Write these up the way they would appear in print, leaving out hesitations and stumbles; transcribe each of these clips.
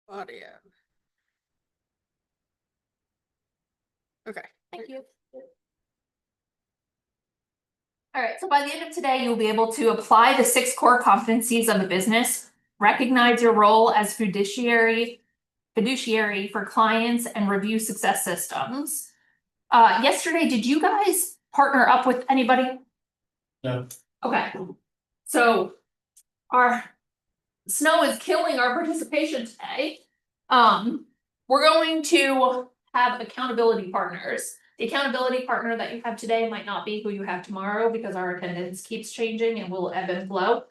audio. Okay. Thank you. All right, so by the end of today, you'll be able to apply the 6 core competencies of a business, recognize your role as fiduciary for clients, and review success systems. Yesterday, did you guys partner up with anybody? No. Okay, so our snow is killing our participation today. We're going to have accountability partners. The accountability partner that you have today might not be who you have tomorrow because our attendance keeps changing and will ebb and flow.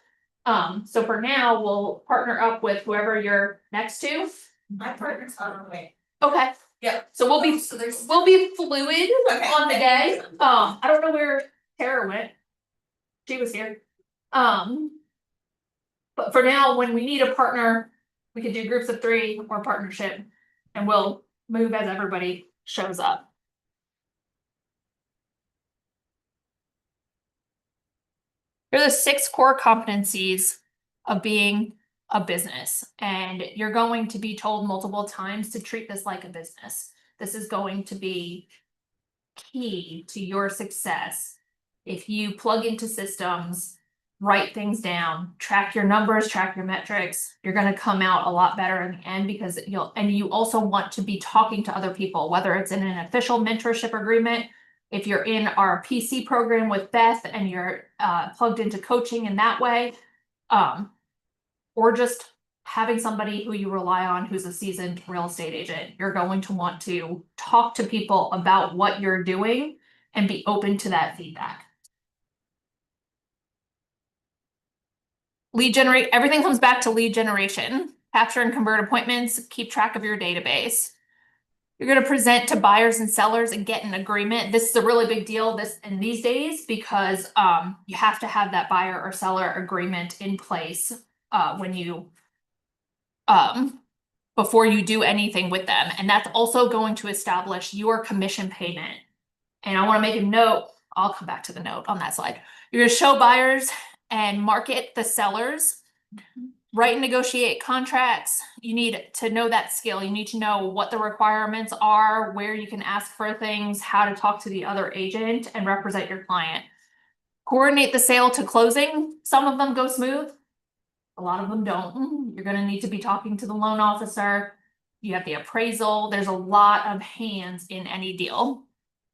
So for now, we'll partner up with whoever you're next to. My partner's on her way. Okay. Yeah. So we'll be So there's fluid Okay. on the day. I don't know where Tara went. She was here. But for now, when we need a partner, we can do groups of 3 or partnership, and we'll move as everybody shows up. Here are the 6 core competencies of being a business, and you're going to be told multiple times to treat this like a business. This is going to be key to your success. If you plug into systems, write things down, track your numbers, track your metrics, you're going to come out a lot better in the end because you also want to be talking to other people, whether it's in an official mentorship agreement. If you're in our PC program with Beth and you're plugged into coaching in that way, or just having somebody who you rely on who's a seasoned real estate agent, you're going to want to talk to people about what you're doing and be open to that feedback. Everything comes back to lead generation. Capture and convert appointments, keep track of your database. You're going to present to buyers and sellers and get an agreement. This is a really big deal in these days because you have to have that buyer or seller agreement in place when you before you do anything with them. And that's also going to establish your commission payment. And I want to make a note. I'll come back to the note on that slide. You're going to show buyers and market the sellers. Write and negotiate contracts. You need to know that skill. You need to know what the requirements are, where you can ask for things, how to talk to the other agent and represent your client. Coordinate the sale to closing. Some of them go smooth. A lot of them don't. You're going to need to be talking to the loan officer. You have the appraisal. There's a lot of hands in any deal.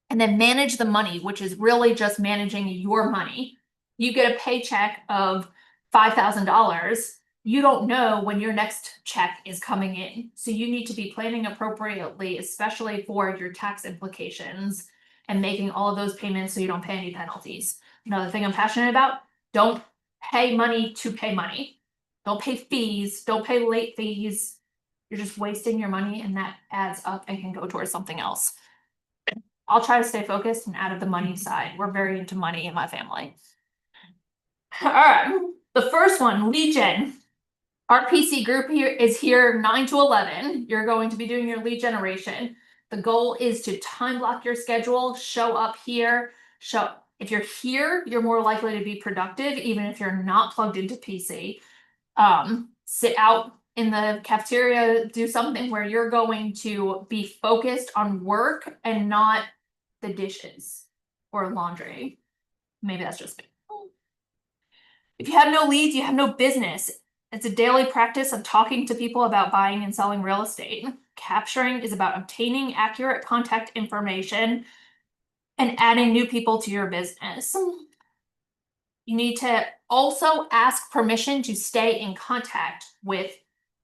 And then manage the money, which is really just managing your money. You get a paycheck of $5,000. You don't know when your next check is coming in. So you need to be planning appropriately, especially for your tax implications and making all of those payments so you don't pay any penalties. Another thing I'm passionate about, don't pay money to pay money. Don't pay fees, don't pay late fees. You're just wasting your money and that adds up and can go towards something else. I'll try to stay focused and out of the money side. We're very into money in my family. All right, the first one, lead gen. Our PC group here is here 9 to 11. You're going to be doing your lead generation. The goal is to time block your schedule, show up here. If you're here, you're more likely to be productive, even if you're not plugged into PC. Sit out in the cafeteria, do something where you're going to be focused on work and not the dishes or laundry. Maybe that's just me. If you have no leads, you have no business. It's a daily practice of talking to people about buying and selling real estate. Capturing is about obtaining accurate contact information and adding new people to your business. You need to also ask permission to stay in contact with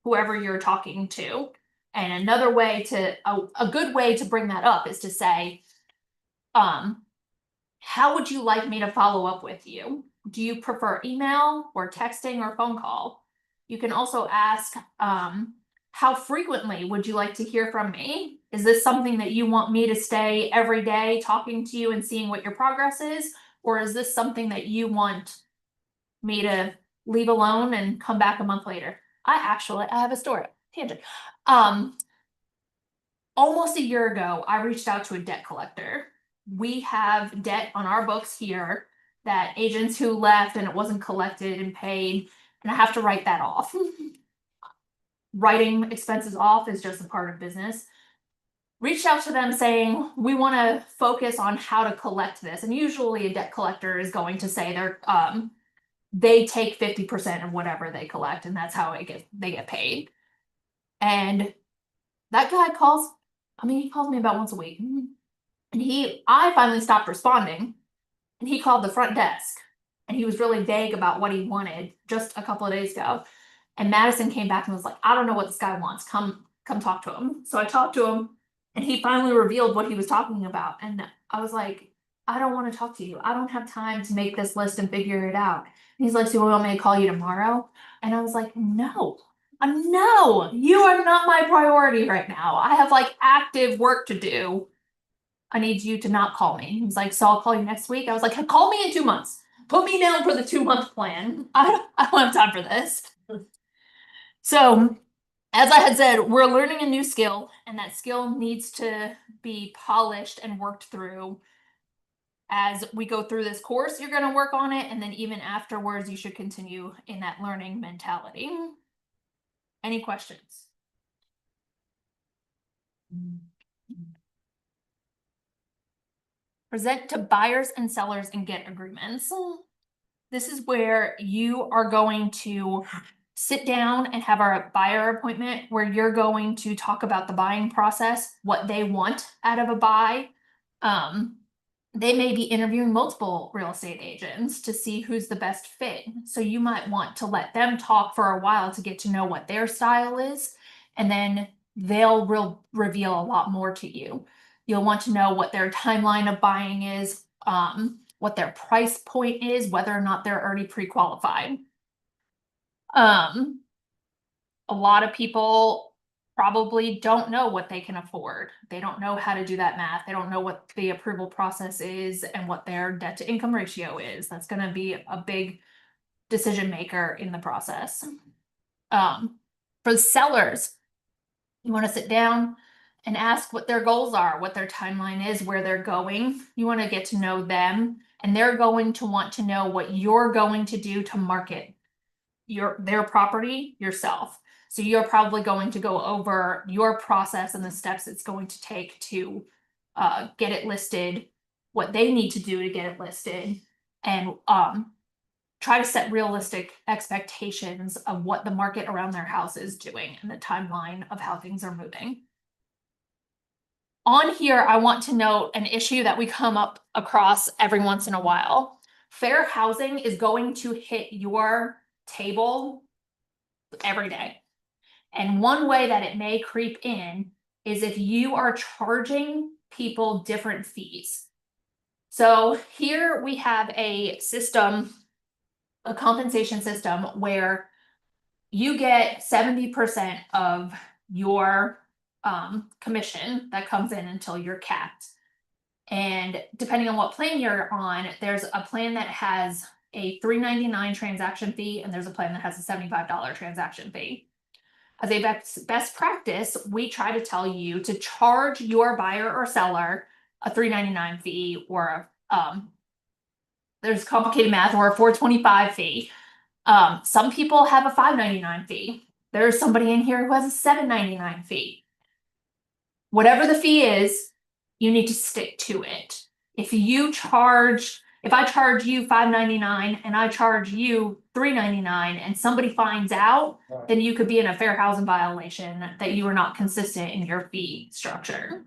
whoever you're talking to. And another way a good way to bring that up is to say, how would you like me to follow up with you? Do you prefer email or texting or phone call? You can also ask, how frequently would you like to hear from me? Is this something that you want me to stay every day talking to you and seeing what your progress is? Or is this something that you want me to leave alone and come back a month later? I have a story. Tangent. Almost a year ago, I reached out to a debt collector. We have debt on our books here that agents who left and it wasn't collected and paid, and I have to write that off. writing expenses off is just a part of business. Reached out to them saying, we want to focus on how to collect this. And usually a debt collector is going to say they take 50% of whatever they collect, and that's how they get paid. And that guy he calls me about once a week. And I finally stopped responding, and he called the front desk, and he was really vague about what he wanted just a couple of days ago. And Madison came back and was like, I don't know what this guy wants. Come talk to him. So I talked to him, and he finally revealed what he was talking about. And I was like, I don't want to talk to you. I don't have time to make this list and figure it out. And he's like, so you want me to call you tomorrow? And I was like, no, you are not my priority right now. I have like active work to do. I need you to not call me. He was like, so I'll call you next week. I was like, call me in 2 months. Put me down for the 2-month plan. I don't have time for this. So, as I had said, we're learning a new skill, and that skill needs to be polished and worked through. As we go through this course, you're going to work on it, and then even afterwards, you should continue in that learning mentality. Any questions? Present to buyers and sellers and get agreements. This is where you are going to sit down and have our buyer appointment where you're going to talk about the buying process, what they want out of a buy. They may be interviewing multiple real estate agents to see who's the best fit. So you might want to let them talk for a while to get to know what their style is, and then they'll reveal a lot more to you. You'll want to know what their timeline of buying is, what their price point is, whether or not they're already pre-qualified. A lot of people probably don't know what they can afford. They don't know how to do that math. They don't know what the approval process is and what their debt to income ratio is. That's going to be a big decision maker in the process. For the sellers, you want to sit down and ask what their goals are, what their timeline is, where they're going. You want to get to know them, and they're going to want to know what you're going to do to market their property yourself. So you're probably going to go over your process and the steps it's going to take to get it listed, what they need to do to get it listed, and try to set realistic expectations of what the market around their house is doing and the timeline of how things are moving. On here, I want to note an issue that we come up across every once in a while. Fair housing is going to hit your table every day. And one way that it may creep in is if you are charging people different fees. So here we have a system, a compensation system where you get 70% of your commission that comes in until you're capped. And depending on what plan you're on, there's a plan that has a $3.99 transaction fee, and there's a plan that has a $75 transaction fee. As a best practice, we try to tell you to charge your buyer or seller a $3.99 fee, or there's complicated math, or a $4.25 fee. Some people have a $5.99 fee. There's somebody in here who has a $7.99 fee. Whatever the fee is, you need to stick to it. If I charge you $5.99 and I charge you $3.99 and somebody finds out, then you could be in a fair housing violation that you are not consistent in your fee structure.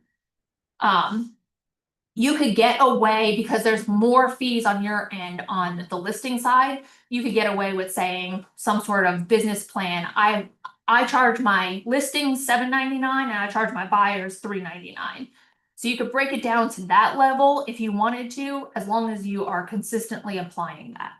You could get away, because there's more fees on your end on the listing side, you could get away with saying some sort of business plan. I charge my listings $7.99 and I charge my buyers $3.99. So you could break it down to that level if you wanted to, as long as you are consistently applying that.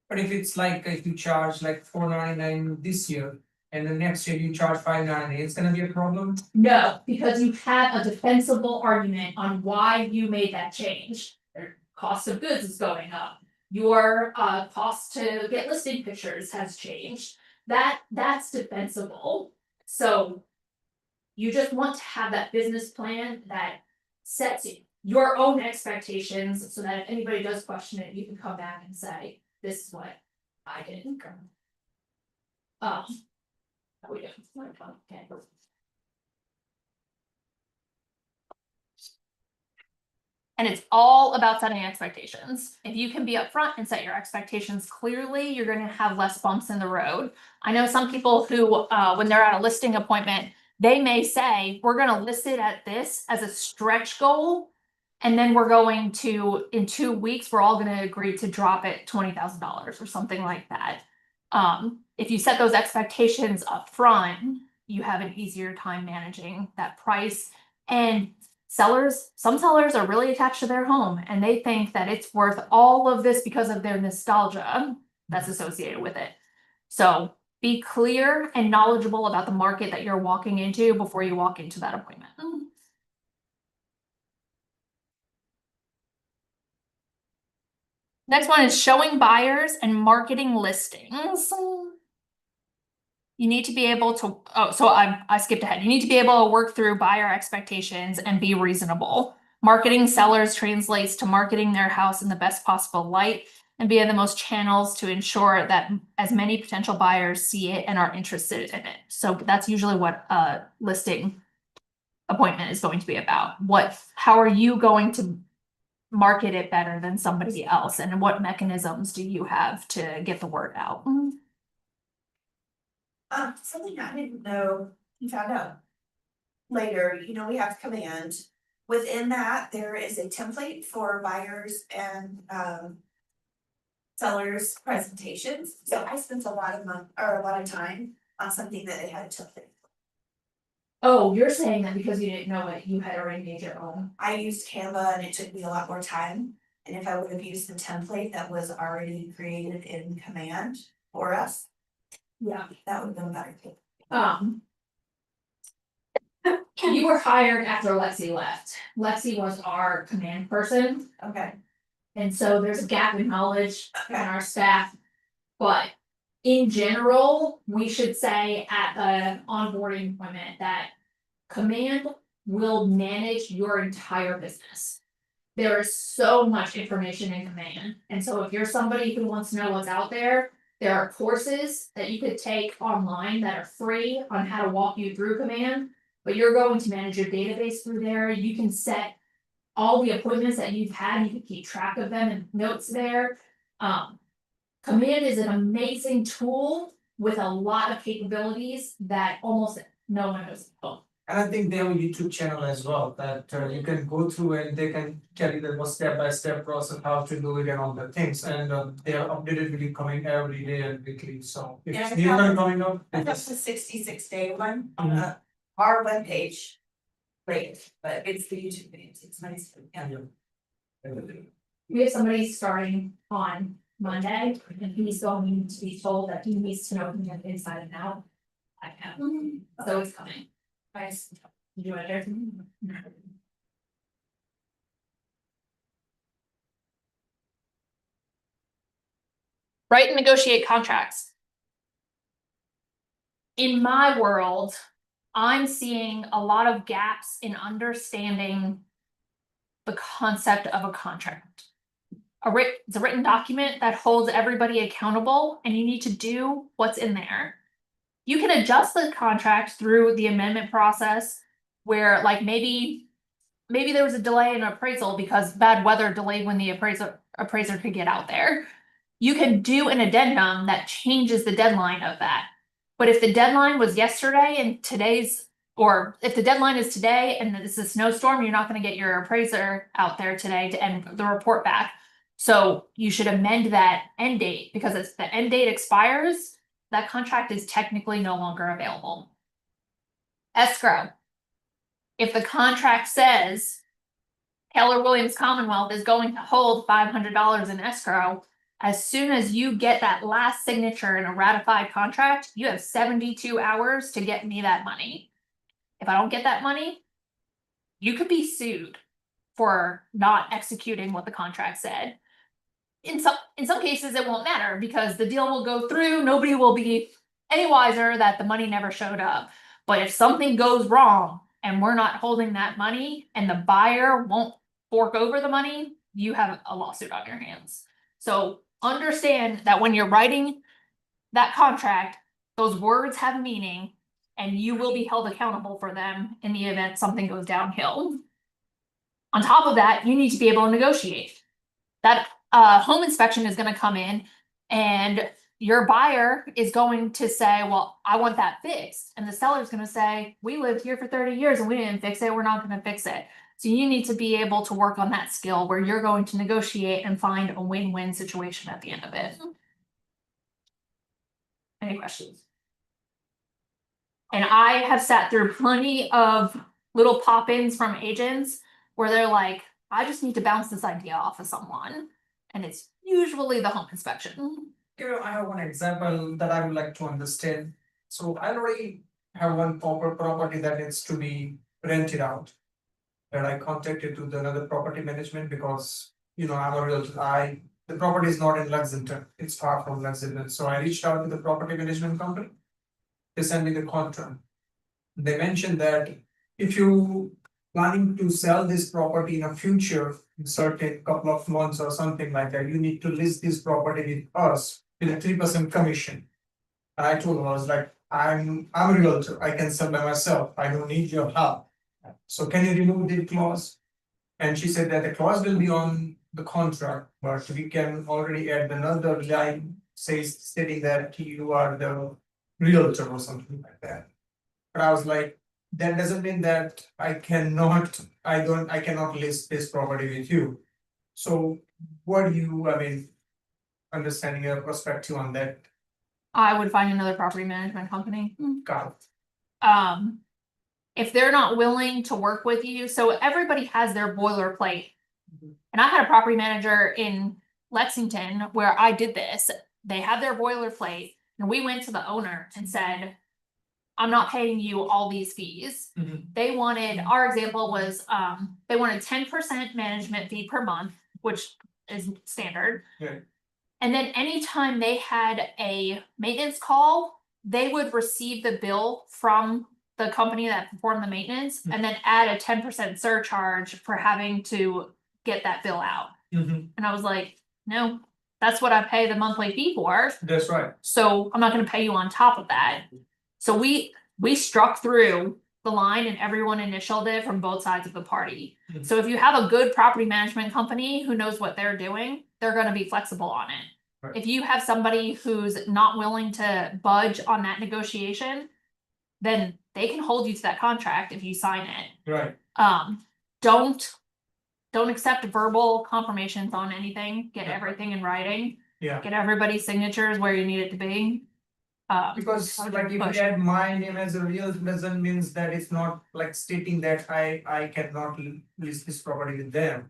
But if it's like, if you charge like $4.99 this year, and the next year you charge $5.99, it's gonna be a problem? No, because you have a defensible argument on why you made that change. Their cost of goods is going up. Your cost to get listing pictures has changed. That's defensible. So you just want to have that business plan that sets your own expectations, so that if anybody does question it, you can come back and say, this is what I did. How we doing? Okay. And it's all about setting expectations. If you can be upfront and set your expectations clearly, you're gonna have less bumps in the road. I know some people who, when they're at a listing appointment, they may say, we're gonna list it at this as a stretch goal. And then we're going to, in 2 weeks, we're all gonna agree to drop it $20,000 or something like that. If you set those expectations up front, you have an easier time managing that price. And some sellers are really attached to their home and they think that it's worth all of this because of their nostalgia that's associated with it. So be clear and knowledgeable about the market that you're walking into before you walk into that appointment. Next one is showing buyers and marketing listings. You need to be able to, I skipped ahead. You need to be able to work through buyer expectations and be reasonable. Marketing sellers translates to marketing their house in the best possible light and via the most channels to ensure that as many potential buyers see it and are interested in it. So that's usually what a listing appointment is going to be about. How are you going to market it better than somebody else? And what mechanisms do you have to get the word out? Something I didn't know, you found out later, we have command. Within that, there is a template for buyers and sellers presentations. So I spent a lot of time on something that they had a template. Oh, you're saying that because you didn't know it, you had already made your own. I used Canva and it took me a lot more time. And if I would have used the template that was already created in command for us, Yeah. that would have been better too. You were hired after Lexi left. Lexi was our command person, Okay, and so there's a gap in knowledge in okay, our staff. But in general, we should say at the onboarding appointment that command will manage your entire business. There is so much information in command, and so if you're somebody who wants to know what's out there are courses that you could take online that are free on how to walk you through command. But you're going to manage your database through there. You can set all the appointments that you've had, you can keep track of them and notes there. Command is an amazing tool with a lot of capabilities that almost no one knows about. And I think they have a YouTube channel as well that you can go through and they can tell you the step-by-step process, how to do it and all the things. And they are updated video coming every day and weekly, so if Yeah, it's new one coming up, I they have just. the 66-day one on our webpage. Great, but it's the YouTube videos, it's nice, yeah. We have somebody starting on Monday, and he's going to be told that he needs to know command inside and out. I have, so it's coming. Nice. You want to write and negotiate contracts. In my world, I'm seeing a lot of gaps in understanding the concept of a contract. It's a written document that holds everybody accountable, and you need to do what's in there. You can adjust the contract through the amendment process where like maybe there was a delay in appraisal because bad weather delayed when the appraiser could get out there. You can do an addendum that changes the deadline of that. But if the deadline was yesterday and or if the deadline is today and it's a snowstorm, you're not going to get your appraiser out there today to end the report back. So you should amend that end date because if the end date expires, that contract is technically no longer available. Escrow. If the contract says Keller Williams Commonwealth is going to hold $500 in escrow, as soon as you get that last signature in a ratified contract, you have 72 hours to get me that money. If I don't get that money, you could be sued for not executing what the contract said. In some cases, it won't matter because the deal will go through. Nobody will be any wiser that the money never showed up. But if something goes wrong and we're not holding that money and the buyer won't fork over the money, you have a lawsuit on your hands. So understand that when you're writing that contract, those words have meaning and you will be held accountable for them in the event something goes downhill. On top of that, you need to be able to negotiate. That home inspection is gonna come in and your buyer is going to say, well, I want that fixed. And the seller's gonna say, we lived here for 30 years and we didn't fix it, we're not gonna fix it. So you need to be able to work on that skill where you're going to negotiate and find a win-win situation at the end of it. Any questions? And I have sat through plenty of little pop-ins from agents where they're like, I just need to bounce this idea off of someone. And it's usually the home inspection. I have one example that I would like to understand. So I already have one property that needs to be rented out. And I contacted to the another property management because, I'm a realtor. The property is not in Lexington, it's far from Lexington, so I reached out to the property management company. They sent me the contract. They mentioned that if you planning to sell this property in a future, in certain couple of months or something like that, you need to list this property with us with a 3% commission. And I told her, I was like, I'm a realtor, I can sell by myself, I don't need your help. So can you remove the clause? And she said that the clause will be on the contract, but we can already add another line stating that you are the realtor or something like that. But I was like, that doesn't mean that I cannot list this property with you. So what do you, understanding your perspective on that? I would find another property management company. Got it. If they're not willing to work with you, so everybody has their boilerplate. And I had a property manager in Lexington where I did this. They had their boilerplate and we went to the owner and said, I'm not paying you all these fees. They wanted, our example was, they wanted 10% management fee per month, which is standard. Yeah. And then anytime they had a maintenance call, they would receive the bill from the company that performed the maintenance and then add a 10% surcharge for having to get that bill out. And I was like, no, that's what I pay the monthly fee for. That's right. So I'm not gonna pay you on top of that. So we struck through the line and everyone initialed it from both sides of the party. So if you have a good property management company who knows what they're doing, they're gonna be flexible on it. Right. If you have somebody who's not willing to budge on that negotiation, then they can hold you to that contract if you sign it. Right. Don't accept verbal confirmations on anything, get Yeah. everything in writing. Yeah. Get everybody's signatures where you need it to be. Because like if push. you add my name as a real doesn't means that it's not like stating that I cannot list this property with them,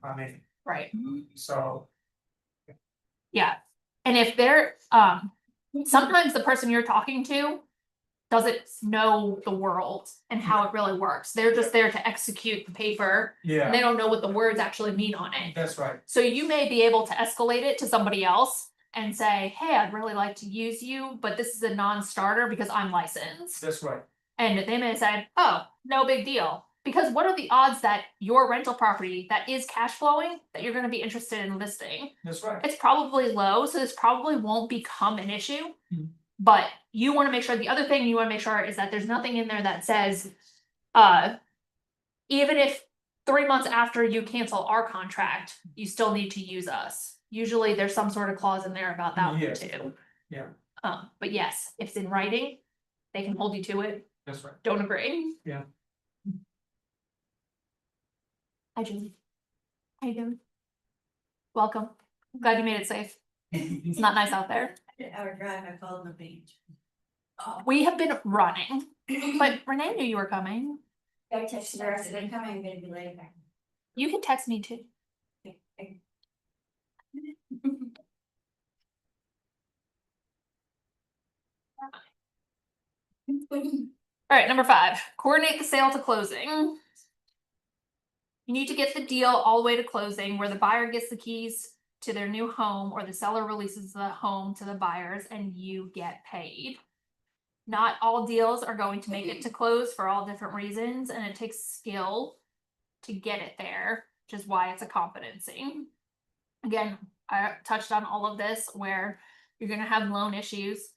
Right, so. yeah, and if they're, sometimes the person you're talking to doesn't know the world and how it really works, they're just there to execute the paper. And they Yeah, don't know what the words actually mean on it. that's right, So you may be able to escalate it to somebody else and say, hey, I'd really like to use you, but this is a non-starter because I'm licensed. that's right, And they may say, oh, no big deal. Because what are the odds that your rental property that is cash flowing, that you're gonna be interested in listing? that's right. It's probably low, so this probably won't become an issue. Mhm. But you wanna make sure, the other thing you wanna make sure is that there's nothing in there that says, even if 3 months after you cancel our contract, you still need to use us. Usually there's some sort of clause in there about that one Yes. too. Yeah. But yes, if it's in writing, they can hold you to it. That's right. Don't agree. Yeah. Hi, Julie. How you doing? Welcome. I'm glad you made it safe. It's not nice out there. Our drive, I called the beach. We have been running, but Renee knew you were coming. I texted her, I said, I'm coming, I'm gonna be late. You can text me too. All right, number 5, coordinate the sale to closing. You need to get the deal all the way to closing where the buyer gets the keys to their new home or the seller releases the home to the buyers and you get paid. Not all deals are going to make it to close for all different reasons, and it takes skill to get it there, which is why it's a competency. Again, I touched on all of this where you're gonna have loan issues.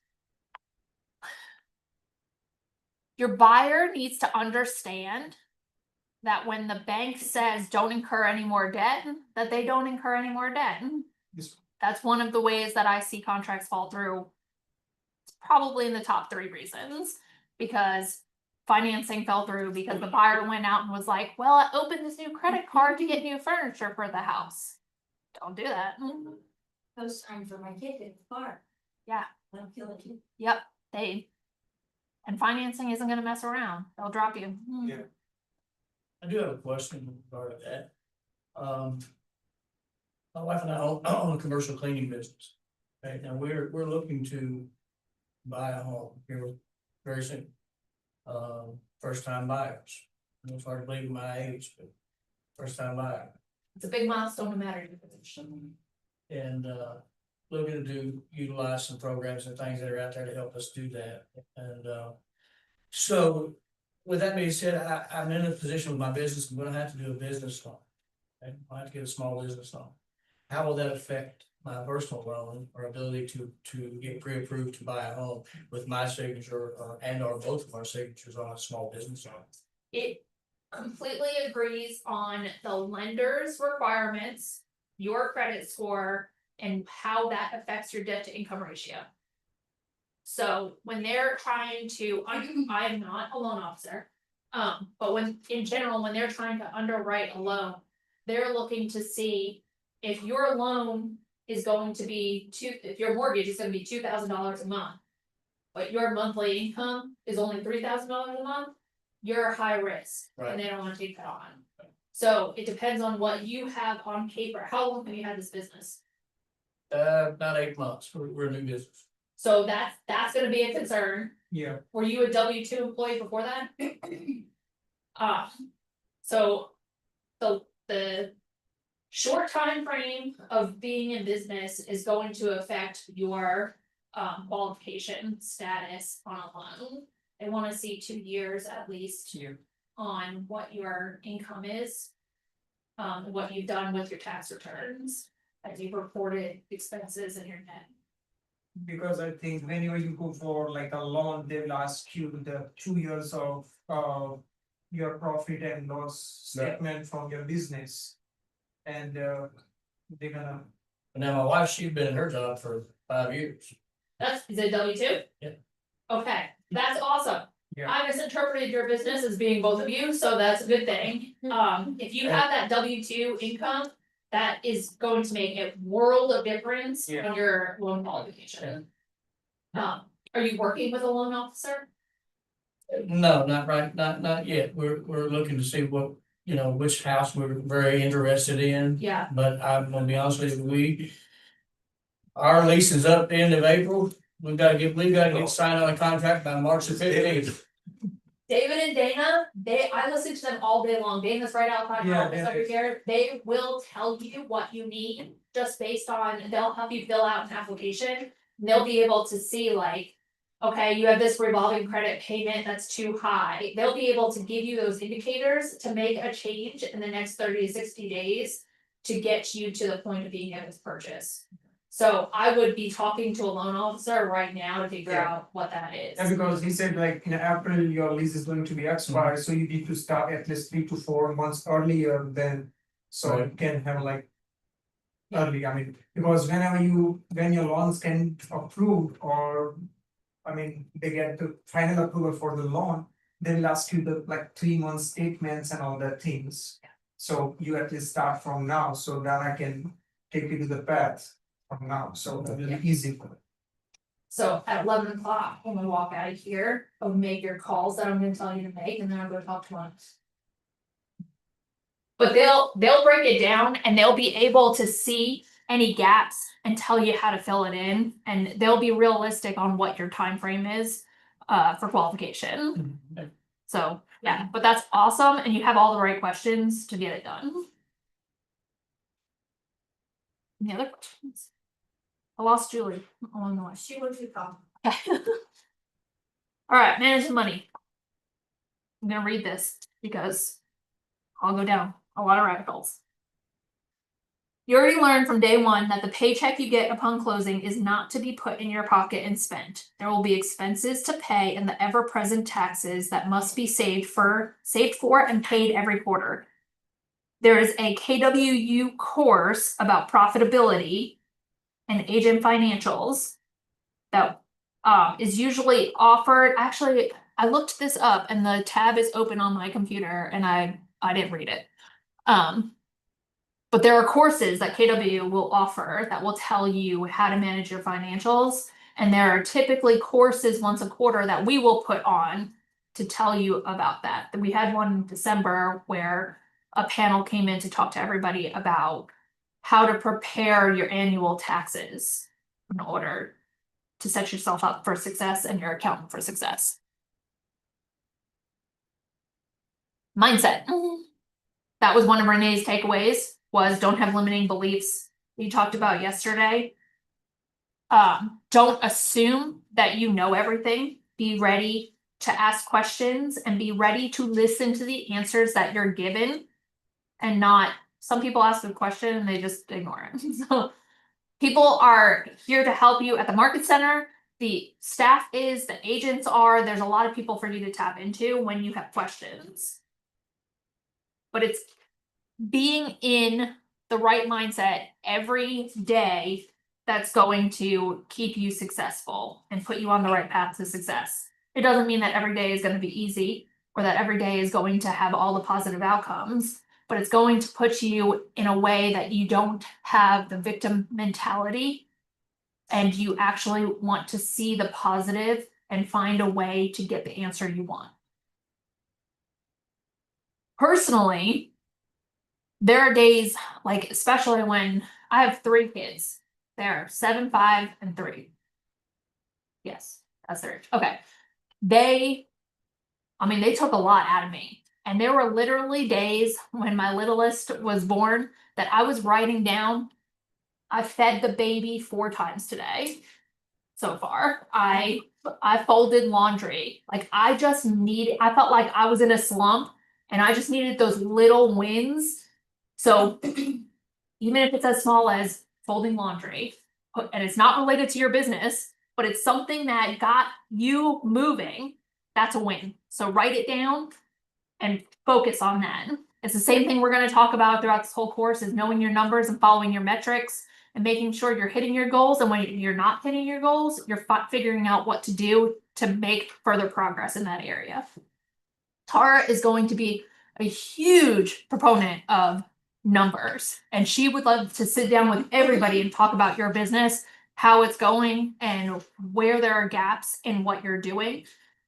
Your buyer needs to understand that when the bank says don't incur any more debt, that they don't incur any more debt. Yes. That's one of the ways that I see contracts fall through. It's probably in the top 3 reasons, because financing fell through because the buyer went out and was like, well, I opened this new credit card to get new furniture for the house. Don't do that. Those times for my kid in the car. Yeah. I'll kill it. Yep, and financing isn't gonna mess around. They'll drop you. Yeah. I do have a question in regard to that. My wife and I own a commercial cleaning business. Right now, we're looking to buy a home here very soon. First time buyers. It's hard to believe at my age, but first time buyer. It's a big milestone no matter your position. And looking to utilize some programs and things that are out there to help us do that. And so with that being said, I'm in a position with my business, I'm gonna have to do a business loan. Okay, I have to get a small business loan. How will that affect my personal loan or ability to get pre-approved to buy a home with my signature and or both of our signatures on a small business loan? It completely agrees on the lender's requirements, your credit score, and how that affects your debt to income ratio. So when they're trying to, I am not a loan officer. But in general, when they're trying to underwrite a loan, they're looking to see if your loan is going to be if your mortgage is gonna be $2,000 a month. But your monthly income is only $3,000 a month, you're high risk, Right. and they don't wanna take that on. So it depends on what you have on paper. How long have you had this business? About 8 months, we're a new business. So that's gonna be a concern. Yeah. Were you a W-2 employee before that? So the short time frame of being in business is going to affect your qualification status on a loan. They wanna see 2 years at least Yeah. on what your income is. What you've done with your tax returns, as you've reported expenses in your net. Because I think whenever you go for like a loan, they will ask you the 2 years of your profit and loss statement from your business. And they're gonna, And now my wife, she's been in her job for 5 years. Is it W-2? Yeah. Okay, that's awesome. Yeah. I misinterpreted your business as being both of you, so that's a good thing. If you have that W-2 income, that is going to make a world of difference in Yeah. your loan qualification. Are you working with a loan officer? No, not right, not yet. We're looking to see what, which house we're very interested in. Yeah. But I'm gonna be honest with you, our lease is up the end of April. We've gotta get signed on a contract by March the 15th. David and Dana, I listen to them all day long. Dana's right outside my Yeah, office Dana over is. here. They will tell you what you need just based on, they'll help you fill out an application. And they'll be able to see like, okay, you have this revolving credit payment that's too high. They'll be able to give you those indicators to make a change in the next 30 to 60 days to get you to the point of being able to purchase. So I would be talking to a loan officer right now to figure Yeah. out what that is. and because he said like in April, your lease is going to be expired, so you need to start at least 3 to 4 months earlier than. So you Right. can have like. Early, I mean, because when your loans can approved or. I mean, they get the final approval for the loan, they will ask you the like 3 month statements and all that things. So you at least start from now, so that I can take you to the path from now, so it will be easy for it. So at 11 o'clock, when we walk out of here, I'll make your calls that I'm gonna tell you to make, and then I'll go talk to one. But they'll break it down and they'll be able to see any gaps and tell you how to fill it in, and they'll be realistic on what your time frame is for qualification. So, yeah, but that's awesome, and you have all the right questions to get it done. Any other questions? I lost Julie along the way. She would be calm. Alright, managing money. I'm gonna read this because I'll go down a lot of rabbit holes. You already learned from day one that the paycheck you get upon closing is not to be put in your pocket and spent. There will be expenses to pay and the ever-present taxes that must be saved for and paid every quarter. There is a KWU course about profitability and agent financials that is usually offered. Actually, I looked this up and the tab is open on my computer and I didn't read it. But there are courses that KW will offer that will tell you how to manage your financials. And there are typically courses once a quarter that we will put on to tell you about that. We had one in December where a panel came in to talk to everybody about how to prepare your annual taxes in order to set yourself up for success and your accountant for success. Mindset. That was one of Renee's takeaways, was don't have limiting beliefs we talked about yesterday. Don't assume that you know everything. Be ready to ask questions and be ready to listen to the answers that you're given and not, some people ask a question and they just ignore it. So people are here to help you at the market center. The staff is, the agents are, there's a lot of people for you to tap into when you have questions. But it's being in the right mindset every day that's going to keep you successful and put you on the right path to success. It doesn't mean that every day is going to be easy or that every day is going to have all the positive outcomes, but it's going to put you in a way that you don't have the victim mentality and you actually want to see the positive and find a way to get the answer you want. Personally, there are days, like especially when I have 3 kids. They're 7, 5, and 3. Yes, that's their age. Okay. They took a lot out of me. And there were literally days when my littlest was born that I was writing down, I fed the baby 4 times today. So far, I folded laundry. Like I felt like I was in a slump and I just needed those little wins. So even if it's as small as folding laundry, and it's not related to your business, but it's something that got you moving, that's a win. So write it down and focus on that. It's the same thing we're going to talk about throughout this whole course, is knowing your numbers and following your metrics and making sure you're hitting your goals. And when you're not hitting your goals, you're figuring out what to do to make further progress in that area. Tara is going to be a huge proponent of numbers, and she would love to sit down with everybody and talk about your business, how it's going, and where there are gaps in what you're doing.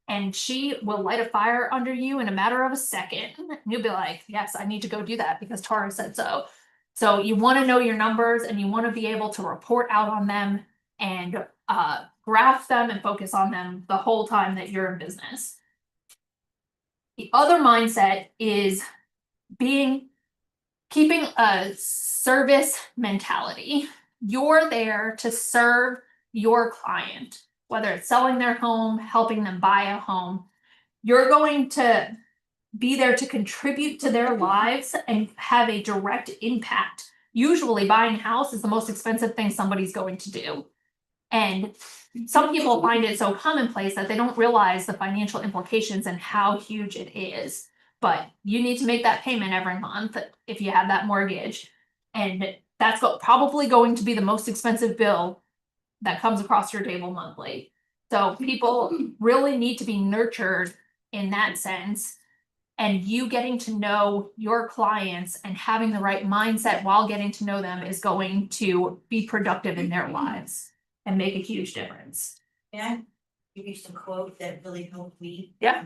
And she will light a fire under you in a matter of a second. And you'll be like, yes, I need to go do that because Tara said so. So you want to know your numbers and you want to be able to report out on them and graph them and focus on them the whole time that you're in business. The other mindset is keeping a service mentality. You're there to serve your client, whether it's selling their home, helping them buy a home. You're going to be there to contribute to their lives and have a direct impact. Usually buying a house is the most expensive thing somebody's going to do. And some people find it so commonplace that they don't realize the financial implications and how huge it is. But you need to make that payment every month if you have that mortgage. And that's probably going to be the most expensive bill that comes across your table monthly. So people really need to be nurtured in that sense. And you getting to know your clients and having the right mindset while getting to know them is going to be productive in their lives and make a huge difference. Yeah, you used a quote that really helped me. Yeah.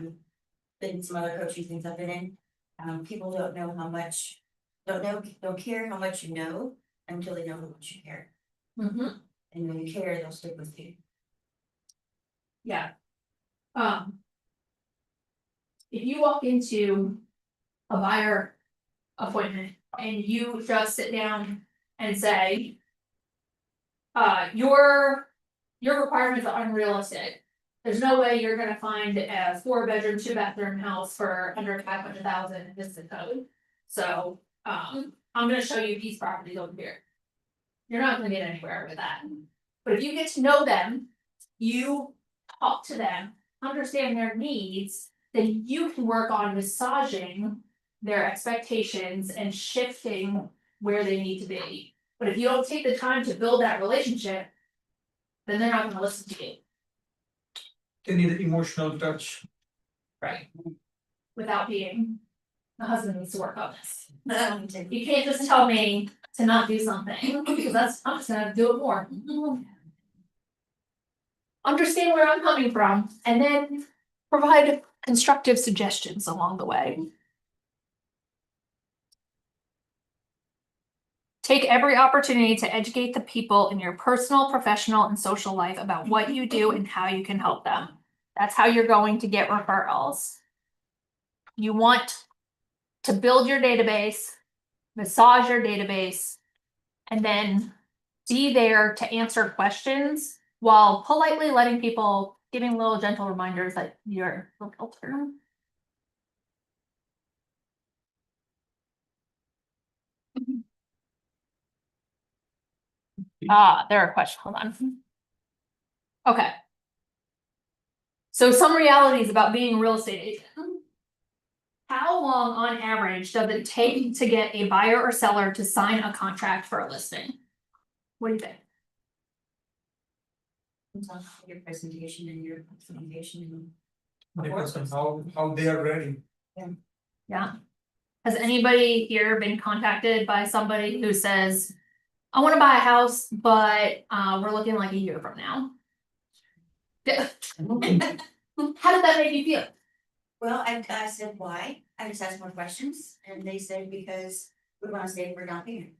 Been some other coaching things I've been in. People don't care how much you know until they know how much you care. Mm-hmm. And when you care, they'll stick with you. Yeah. If you walk into a buyer appointment and you just sit down and say, your requirements are unrealistic. There's no way you're gonna find a 4-bedroom, 2-bathroom house for under 500,000 in this zip code. So, I'm gonna show you these properties over here. You're not gonna get anywhere with that. But if you get to know them, you talk to them, understand their needs, then you can work on massaging their expectations and shifting where they need to be. But if you don't take the time to build that relationship, then they're not gonna listen to you, They need emotional touch. right? Without being, the husband needs to work on this. Um, You can't just tell me to not do something, because I'm just gonna do it more. Understand where I'm coming from, and then provide constructive suggestions along the way. Take every opportunity to educate the people in your personal, professional, and social life about what you do and how you can help them. That's how you're going to get referrals. You want to build your database, massage your database, and then be there to answer questions while politely letting people, giving little gentle reminders that you're a filter. There are questions, hold on. Okay. So some realities about being a real estate agent. How long on average does it take to get a buyer or seller to sign a contract for a listing? What do you think? It's on your presentation and your communication. Depends on how they are ready. Yeah. Has anybody here been contacted by somebody who says, I wanna buy a house, but we're looking like a year from now? Yeah. How did that make you feel? Well, I said, why? I just asked more questions and they said, because we want to save for down payment.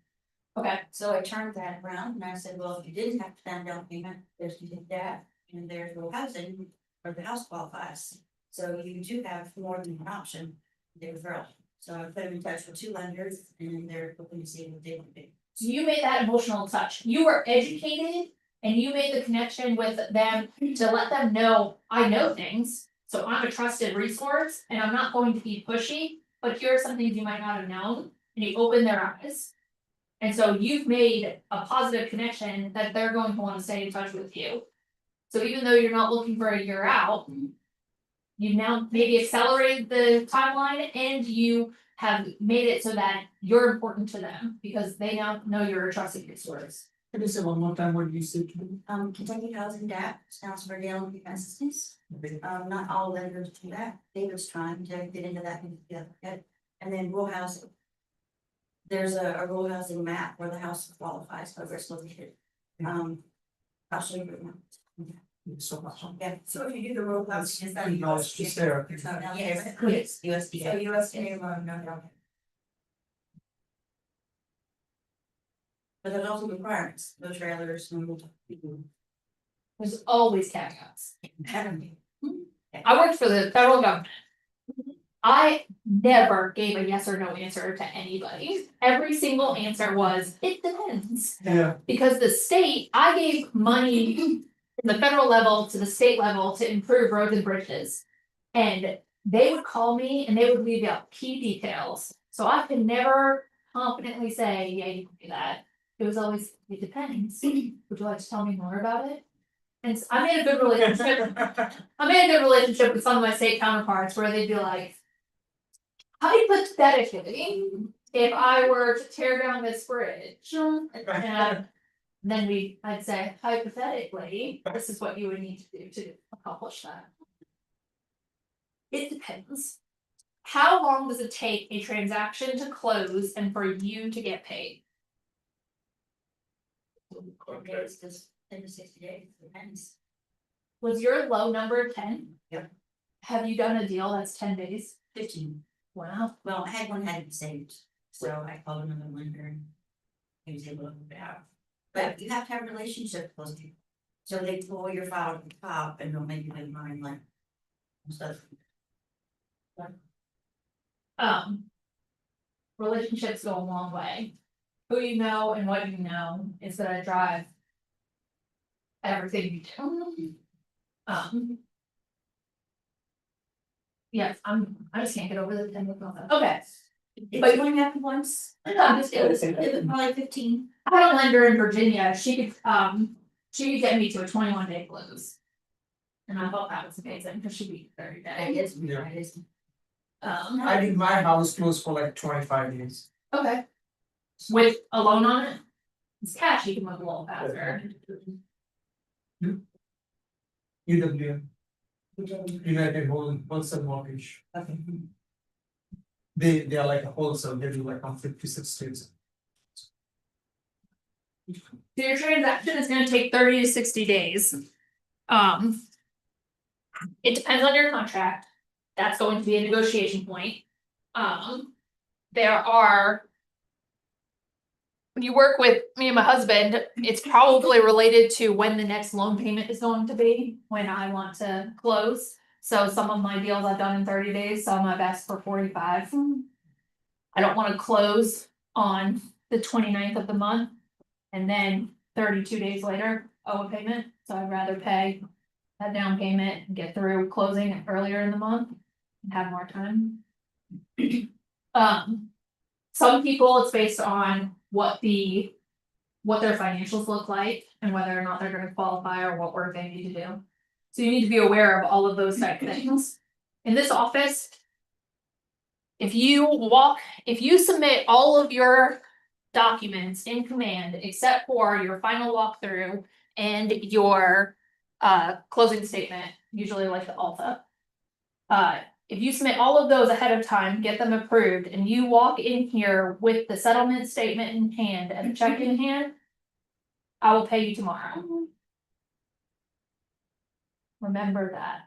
Okay, So I turned that around and I said, well, if you didn't have to spend down payment, there's that, and there's low housing, or the house qualifies. So you do have more than one option, the referral. So I put them in touch with 2 lenders and they're looking to see what they would do. so you made that emotional touch. You were educated and you made the connection with them to let them know, I know things. So I'm a trusted resource and I'm not going to be pushy, but here are some things you might not have known, and you open their eyes. And so you've made a positive connection that they're going to want to stay in touch with you. So even though you're not looking for a year out, you've now maybe accelerated the timeline and you have made it so that you're important to them because they now know you're a trusted resource. Can you say one more time what you said to me? Kentucky Housing DAP stands for Dale and Assistance. Not all lenders do that. David's trying to get into that. And then rural housing. There's a rural housing map where the house qualifies, but it's located. I'll show you. So much. Yeah. So if you do the roll housing, is that? No, it's just there. Yes, USDA. So USDA loan, no. But there's also requirements, no trailers, no. There's always caveats. Having. I worked for the federal government. I never gave a yes or no answer to anybody. Every single answer was, it depends. Yeah. Because the state, I gave money from the federal level to the state level to improve roads and bridges. And they would call me and they would leave out key details. So I could never confidently say, yeah, you can do that. It was always, it depends. Would you like to tell me more about it? And I made a good relationship. I made a good relationship with some of my state counterparts where they'd be like, hypothetically, if I were to tear down this bridge, and then I'd say hypothetically, this is what you would need to do to accomplish that. It depends. How long does it take a transaction to close and for you to get paid? It's just 10 to 60 days, depends. Was your low number 10? Yep. Have you done a deal that's 10 days? 15. Wow. Well, I had one had saved, so I called another lender and he was able to move it out. But you have to have a relationship with those people. So they pull your file to the top and they'll make you pay mine like. Stuff. Relationships go a long way. Who you know and what you know is gonna drive everything you do. Yes, I just can't get over the 10 with myself. Okay, It's only happened once. It was probably 15. I had a lender in Virginia, she could get me to a 21-day close. And I thought that was amazing, because she'd be 30 days. Yeah. It is. I did my house close for like 25 days. Okay. With a loan on it? It's cash, you can move a little faster. UWM, United Wholesale Mortgage. They are like a wholesale, they do like on 56 states. So your transaction is gonna take 30 to 60 days. It depends on your contract. That's going to be a negotiation point. There are. When you work with me and my husband, it's probably related to when the next loan payment is going to be, when I want to close. So some of my deals I've done in 30 days, some I've asked for 45. I don't wanna close on the 29th of the month. And then 32 days later, owe a payment, so I'd rather pay that down payment and get through closing earlier in the month and have more time. Some people, it's based on what their financials look like and whether or not they're gonna qualify or what work they need to do. So you need to be aware of all of those type of things. In this office, if you submit all of your documents in command, except for your final walkthrough and your closing statement, usually like the Alta. If you submit all of those ahead of time, get them approved, and you walk in here with the settlement statement in hand and the check in hand, I will pay you tomorrow. Remember that.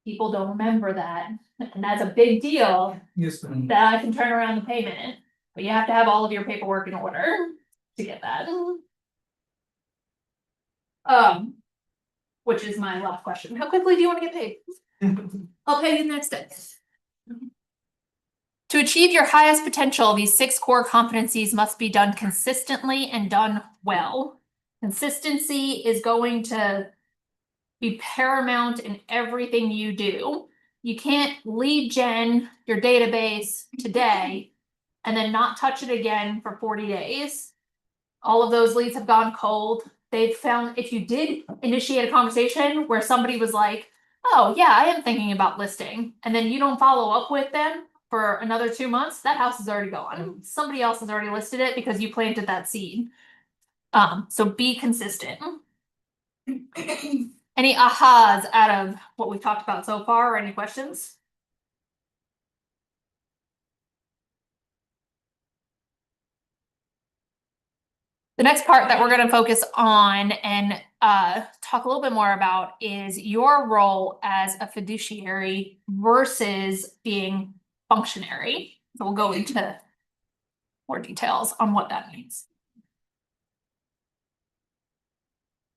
People don't remember that, and that's a big deal Yes, ma'am. that I can turn around the payment, but you have to have all of your paperwork in order to get that. Which is my last question. How quickly do you want to get paid? I'll pay you the next day. To achieve your highest potential, these 6 core competencies must be done consistently and done well. Consistency is going to be paramount in everything you do. You can't lead gen your database today and then not touch it again for 40 days. All of those leads have gone cold. They've found if you did initiate a conversation where somebody was like, oh yeah, I am thinking about listing, and then you don't follow up with them for another 2 months, that house is already gone. Somebody else has already listed it because you planted that seed. So be consistent. Any ahas out of what we've talked about so far, or any questions? The next part that we're going to focus on and talk a little bit more about is your role as a fiduciary versus being functionary. So we'll go into more details on what that means.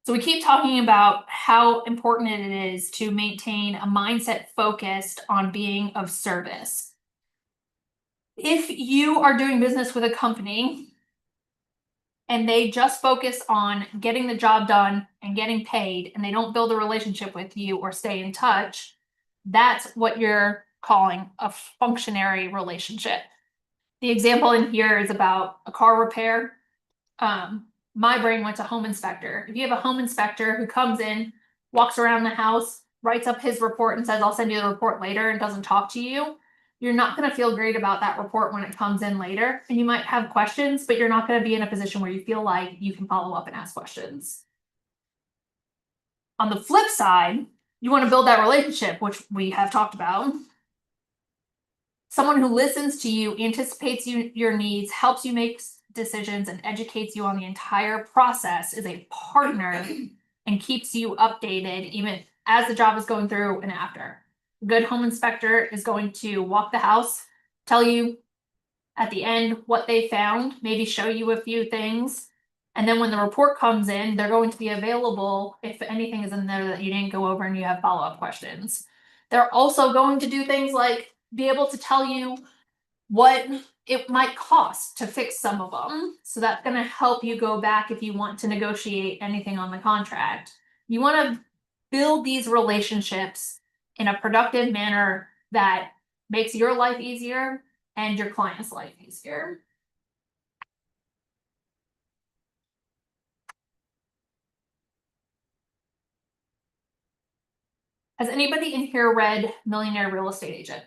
So we keep talking about how important it is to maintain a mindset focused on being of service. If you are doing business with a company and they just focus on getting the job done and getting paid, and they don't build a relationship with you or stay in touch, that's what you're calling a functionary relationship. The example in here is about a car repair. My brain went to home inspector. If you have a home inspector who comes in, walks around the house, writes up his report and says, I'll send you the report later, and doesn't talk to you, you're not going to feel great about that report when it comes in later. And you might have questions, but you're not going to be in a position where you feel like you can follow up and ask questions. On the flip side, you want to build that relationship, which we have talked about. Someone who listens to you, anticipates your needs, helps you make decisions, and educates you on the entire process is a partner and keeps you updated even as the job is going through and after. A good home inspector is going to walk the house, tell you at the end what they found, maybe show you a few things. And then when the report comes in, they're going to be available if anything is in there that you didn't go over and you have follow-up questions. They're also going to do things like be able to tell you what it might cost to fix some of them. So that's going to help you go back if you want to negotiate anything on the contract. You want to build these relationships in a productive manner that makes your life easier and your client's life easier. Has anybody in here read Millionaire Real Estate Agent?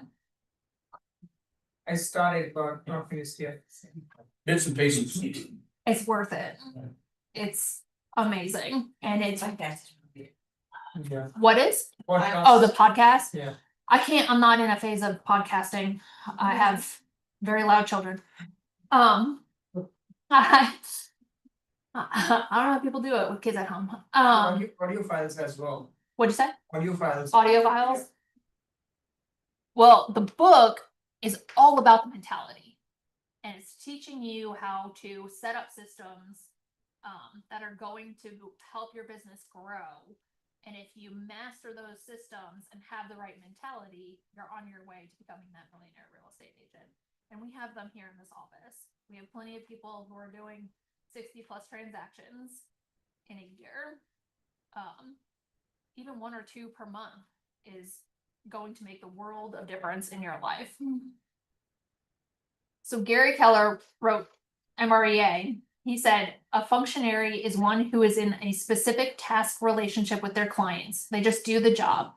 I started but not finished yet. Bits and pieces. It's worth it. It's amazing, and it's Yeah. what is? Podcast. Oh, the podcast? Yeah. I'm not in a phase of podcasting. I have very loud children. I don't know how people do it with kids at home. Audio files as well. What'd you say? Audio files. Audio files? Well, the book is all about the mentality. And it's teaching you how to set up systems that are going to help your business grow. And if you master those systems and have the right mentality, you're on your way to becoming that millionaire real estate agent. And we have them here in this office. We have plenty of people who are doing 60+ transactions in a year. Even 1 or 2 per month is going to make the world of difference in your life. So Gary Keller wrote MREA. He said, a functionary is one who is in a specific task relationship with their clients. They just do the job.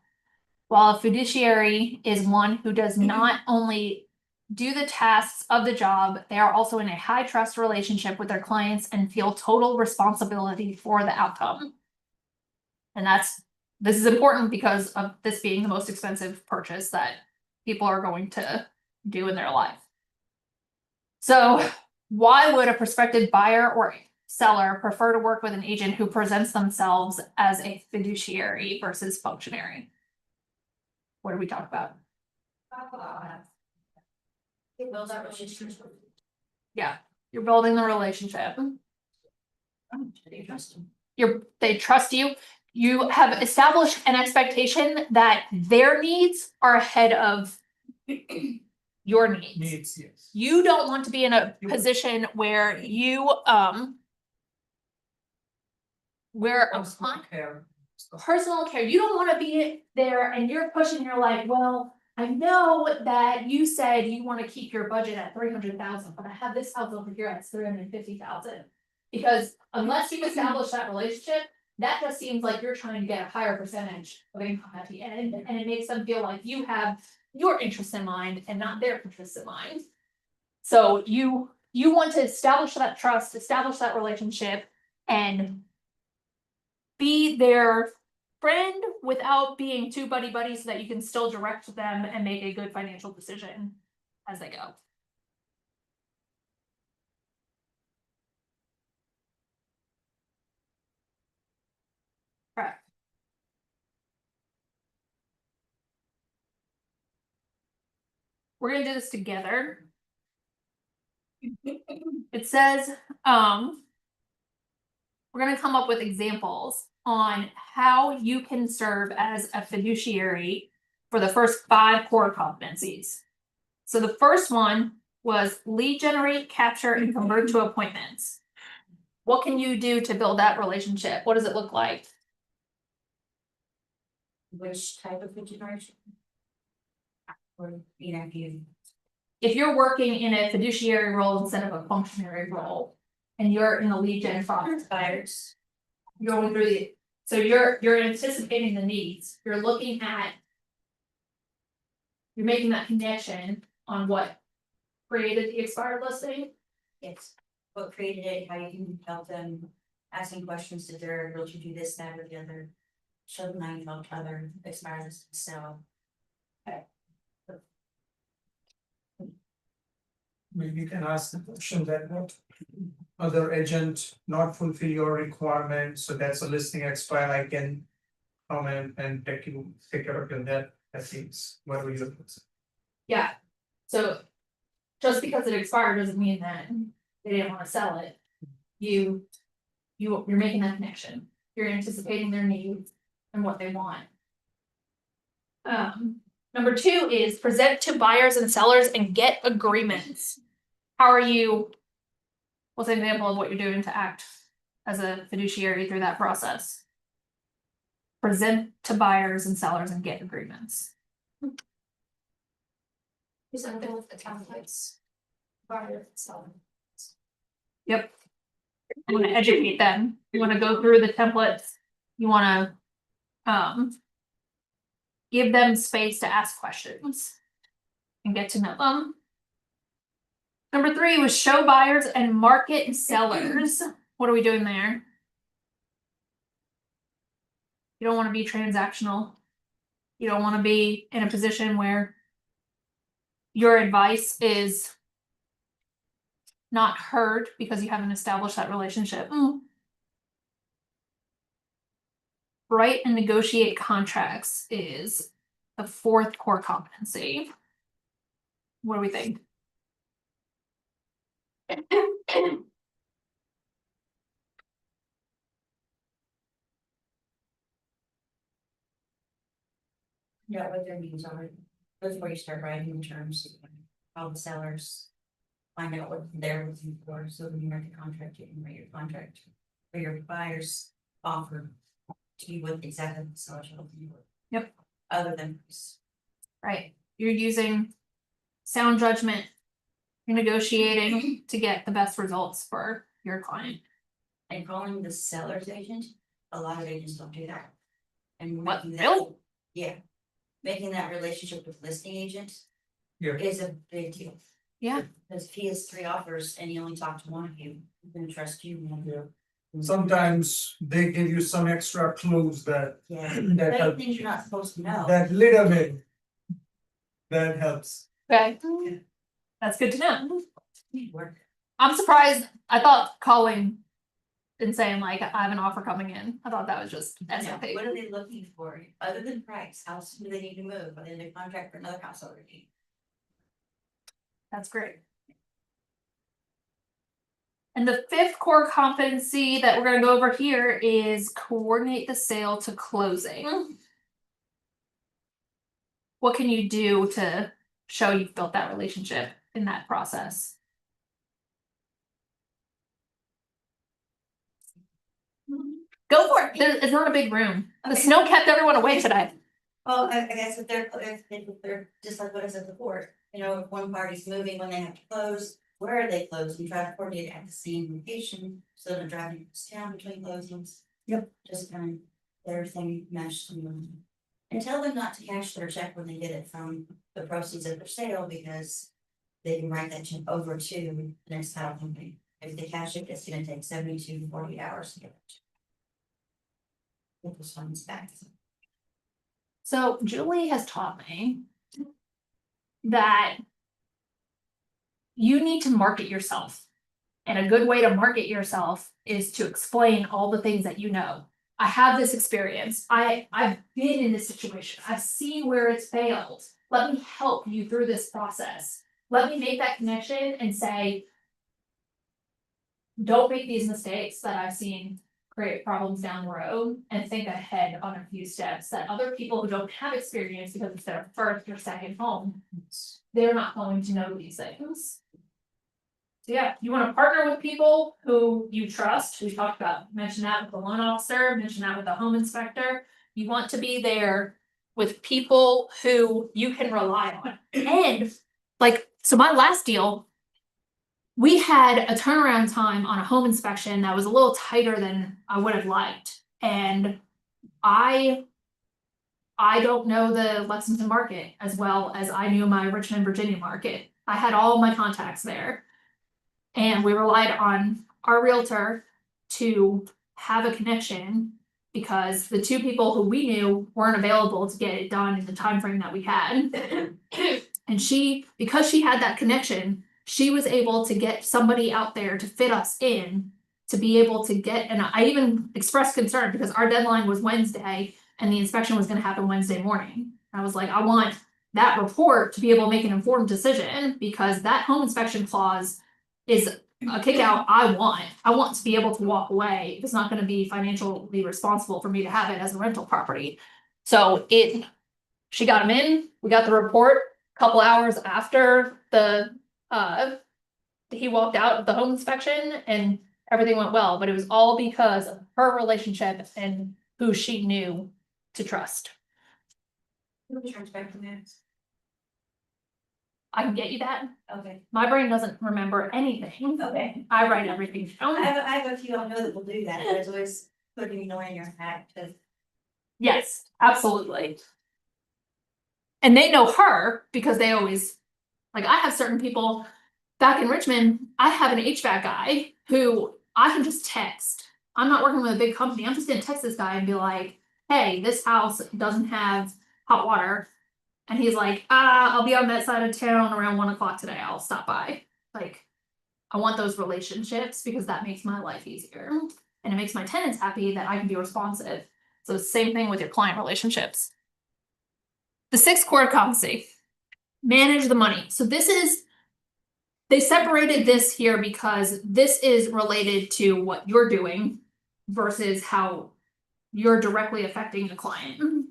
While a fiduciary is one who does not only do the tasks of the job, they are also in a high trust relationship with their clients and feel total responsibility for the outcome. And this is important because of this being the most expensive purchase that people are going to do in their life. So why would a prospective buyer or seller prefer to work with an agent who presents themselves as a fiduciary versus functionary? What did we talk about? Yeah, you're building the relationship. They trust you. You have established an expectation that their needs are ahead of your needs. Yes. You don't want to be in a position where you where a personal care, you don't want to be there and you're pushing, you're like, well, I know that you said you want to keep your budget at 300,000, but I have this house over here that's 350,000. Because unless you establish that relationship, that just seems like you're trying to get a higher percentage of income at the end, and it makes them feel like you have your interests in mind and not their interests in mind. So you want to establish that trust, establish that relationship, and be their friend without being too buddy so that you can still direct them and make a good financial decision as they go. Correct. We're gonna do this together. It says, we're gonna come up with examples on how you can serve as a fiduciary for the first 5 core competencies. So the first one was lead generate, capture, and convert to appointments. What can you do to build that relationship? What does it look like? Which type of fiduciary? Or, If you're working in a fiduciary role instead of a functionary role, and you're in the lead gen process, going through so you're anticipating the needs. You're looking at, you're making that connection on what created the expired listing. it's what created it, how you can help them, asking questions to their ability to do this, that, or the other. Show them how you help other expirers, so. Maybe you can ask the question that what other agent not fulfill your requirement, so that's a listing expire, I can come in and take care of your debt, that seems, what were you looking for? Yeah, so just because it expired doesn't mean that they didn't want to sell it. You're making that connection. You're anticipating their needs and what they want. Number 2 is present to buyers and sellers and get agreements. How are you? What's an example of what you're doing to act as a fiduciary through that process? Present to buyers and sellers and get agreements. Is that good with the templates? Yep. You wanna educate them, you wanna go through the templates, you wanna, give them space to ask questions. And get to know them. Number 3 was show buyers and market sellers. What are we doing there? You don't wanna be transactional. You don't wanna be in a position where your advice is not heard because you haven't established that relationship. Write and negotiate contracts is the 4th core competency. What do we think? Yeah, what their needs are, before you start writing in terms, all the sellers. Find out what they're looking for, so when you write the contract, you can write your contract. For your buyers offer to be with exactly the sellers are looking for. Yep. Other than this. Right, you're using sound judgment. You're negotiating to get the best results for your client. And calling the seller's agent, a lot of agents don't do that. And What, making that- really? Yeah. Making that relationship with listing agent. Yeah. Is a big deal. Yeah. Because if he has 3 offers and you only talk to one of you, he's gonna trust you more. Yeah. Sometimes they give you some extra clues that Yeah, that many help, things you're not supposed to know. that little bit. That helps. Okay. That's good to know. Work. I'm surprised, I thought calling and saying like, I have an offer coming in, I thought that was just Yeah, SOP. what are they looking for, other than price, how soon do they need to move, are they in a contract for another house already? That's great. And the 5th core competency that we're gonna go over here is coordinate the sale to closing. What can you do to show you've built that relationship in that process? Go for it. It's not a big room. The Okay. snow kept everyone away today. Well, I guess if they're just like what I said before, you know, if one party's moving when they have to close, where are they closed, and try to coordinate at the same location, so they're driving across town between closings. Yep. Just kind of everything meshed in them. And tell them not to cash their check when they get it from the proceeds of their sale, because they can write that check over to the next title company. If they cash it, it's gonna take 72 to 48 hours to get it. Get those funds back. So Julie has taught me that you need to market yourself. And a good way to market yourself is to explain all the things that you know. I have this experience. I've been in this situation. I've seen where it's failed. Let me help you through this process. Let me make that connection and say, don't make these mistakes that I've seen create problems down the road, and think ahead on a few steps that other people who don't have experience because it's their first or second home, they're not going to know these things. So yeah, you wanna partner with people who you trust, we talked about, mention that with the loan officer, mention that with the home inspector. You want to be there with people who you can rely on. And like, so my last deal, we had a turnaround time on a home inspection that was a little tighter than I would have liked. And I don't know the Lexington market as well as I knew my Richmond, Virginia market. I had all my contacts there. And we relied on our realtor to have a connection because the 2 people who we knew weren't available to get it done in the time frame that we had. And because she had that connection, she was able to get somebody out there to fit us in, to be able to get, and I even expressed concern because our deadline was Wednesday and the inspection was gonna happen Wednesday morning. I was like, I want that report to be able to make an informed decision, because that home inspection clause is a kick out I want to be able to walk away. It's not gonna be financially responsible for me to have it as a rental property. So she got him in, we got the report a couple hours after he walked out of the home inspection and everything went well, but it was all because of her relationship and who she knew to trust. Who turns back the minutes? I can get you that. Okay, My brain doesn't remember anything. okay. I write everything down. I have a few I know that will do that, there's always putting in your hat to. Yes, absolutely. And they know her because they always, like, I have certain people back in Richmond, I have an HVAC guy who I can just text. I'm not working with a big company. I'm just gonna text this guy and be like, hey, this house doesn't have hot water. And he's like, I'll be on that side of town around 1 o'clock today. I'll stop by. Like, I want those relationships because that makes my life easier. And it makes my tenants happy that I can be responsive. So same thing with your client relationships. The sixth core competency, manage the money. So they separated this here because this is related to what you're doing versus how you're directly affecting the client.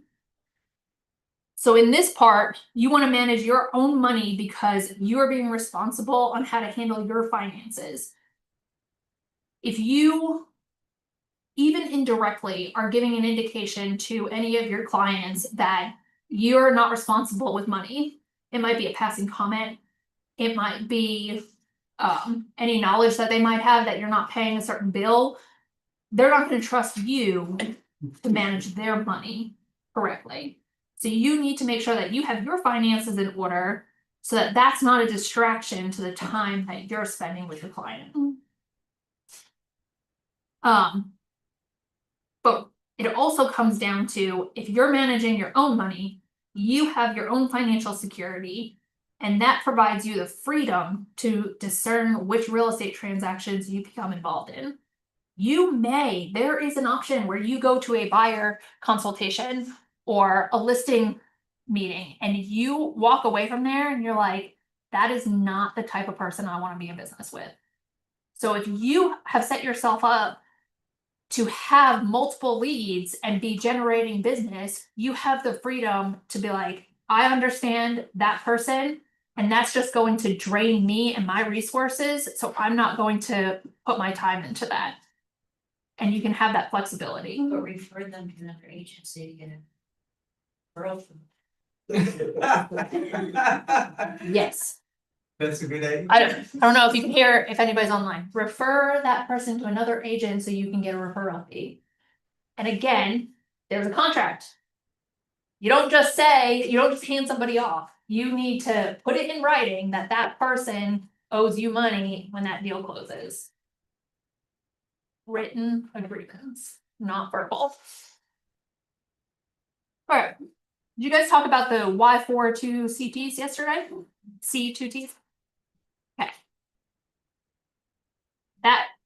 So in this part, you want to manage your own money because you're being responsible on how to handle your finances. If you even indirectly are giving an indication to any of your clients that you're not responsible with money, it might be a passing comment. It might be any knowledge that they might have that you're not paying a certain bill. They're not going to trust you to manage their money correctly. So you need to make sure that you have your finances in order so that that's not a distraction to the time that you're spending with your client. But it also comes down to if you're managing your own money, you have your own financial security, and that provides you the freedom to discern which real estate transactions you become involved in. There is an option where you go to a buyer consultation or a listing meeting and you walk away from there and you're like, that is not the type of person I want to be in business with. So if you have set yourself up to have multiple leads and be generating business, you have the freedom to be like, I understand that person, and that's just going to drain me and my resources. So I'm not going to put my time into that. And you can have that flexibility. Or refer them to another agency to get a referral from. Yes. That's a good idea. I don't know if you can hear if anybody's online. Refer that person to another agent so you can get a referral fee. And again, there's a contract. You don't just hand somebody off. You need to put it in writing that that person owes you money when that deal closes. Written agreements, not verbal. All right. Did you guys talk about the Y42 CTs yesterday? C2Ts? Okay.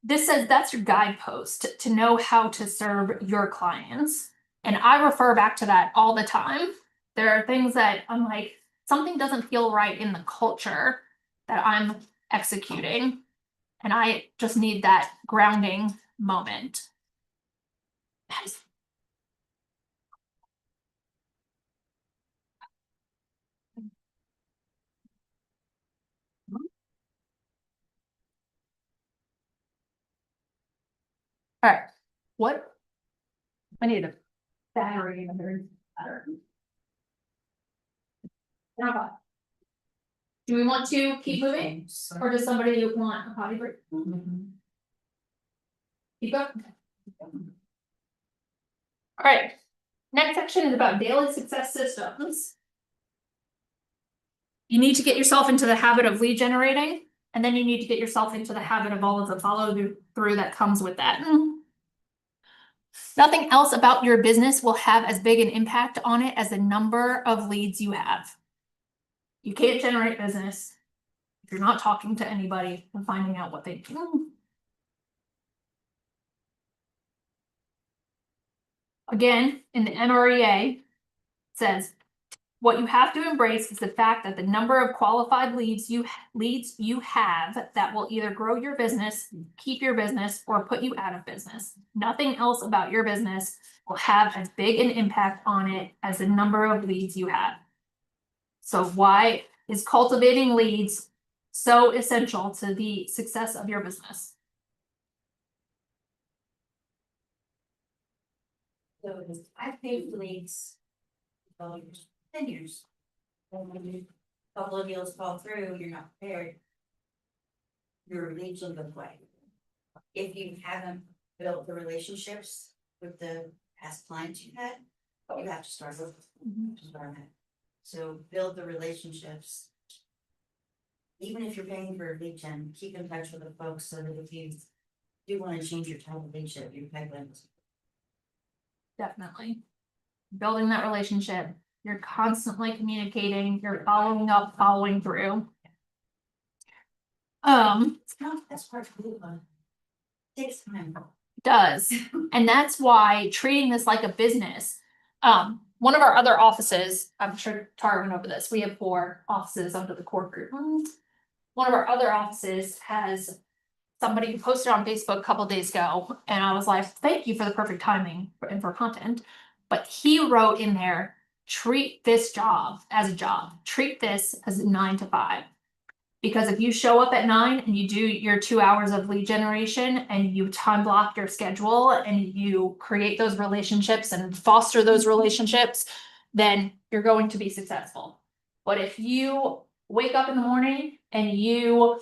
This says that's your guidepost to know how to serve your clients. And I refer back to that all the time. There are things that I'm like, something doesn't feel right in the culture that I'm executing. And I just need that grounding moment. All right, what? I need a battery in a very battery. Now, do we want to keep moving, or does somebody want a potty break? Keep going. All right, next section is about daily success systems. You need to get yourself into the habit of lead generating, and then you need to get yourself into the habit of all of the follow through that comes with that. Nothing else about your business will have as big an impact on it as the number of leads you have. You can't generate business if you're not talking to anybody and finding out what they do. Again, in the NREA, it says, what you have to embrace is the fact that the number of qualified leads you have that will either grow your business, keep your business, or put you out of business. Nothing else about your business will have as big an impact on it as the number of leads you have. So why is cultivating leads so essential to the success of your business? So I've paid for leads. 10 years. couple of deals fall through, you're not prepared. Your leads will go away. If you haven't built the relationships with the past clients you had, you have to start with. So build the relationships. Even if you're paying for a lead gen, keep in touch with the folks so that if you do wanna change your type of leadership, your pipeline is. Definitely. Building that relationship, you're constantly communicating, you're following up, following through. That's part of the fun. Takes time. Does, and that's why treating this like a business. One of our other offices, I'm sure Tara went over this, we have 4 offices under the core group. One of our other offices has somebody who posted on Facebook a couple days ago, and I was like, thank you for the perfect timing and for content. But he wrote in there, treat this job as a job, treat this as a 9 to 5. Because if you show up at 9 and you do your 2 hours of lead generation and you time block your schedule and you create those relationships and foster those relationships, then you're going to be successful. But if you wake up in the morning and you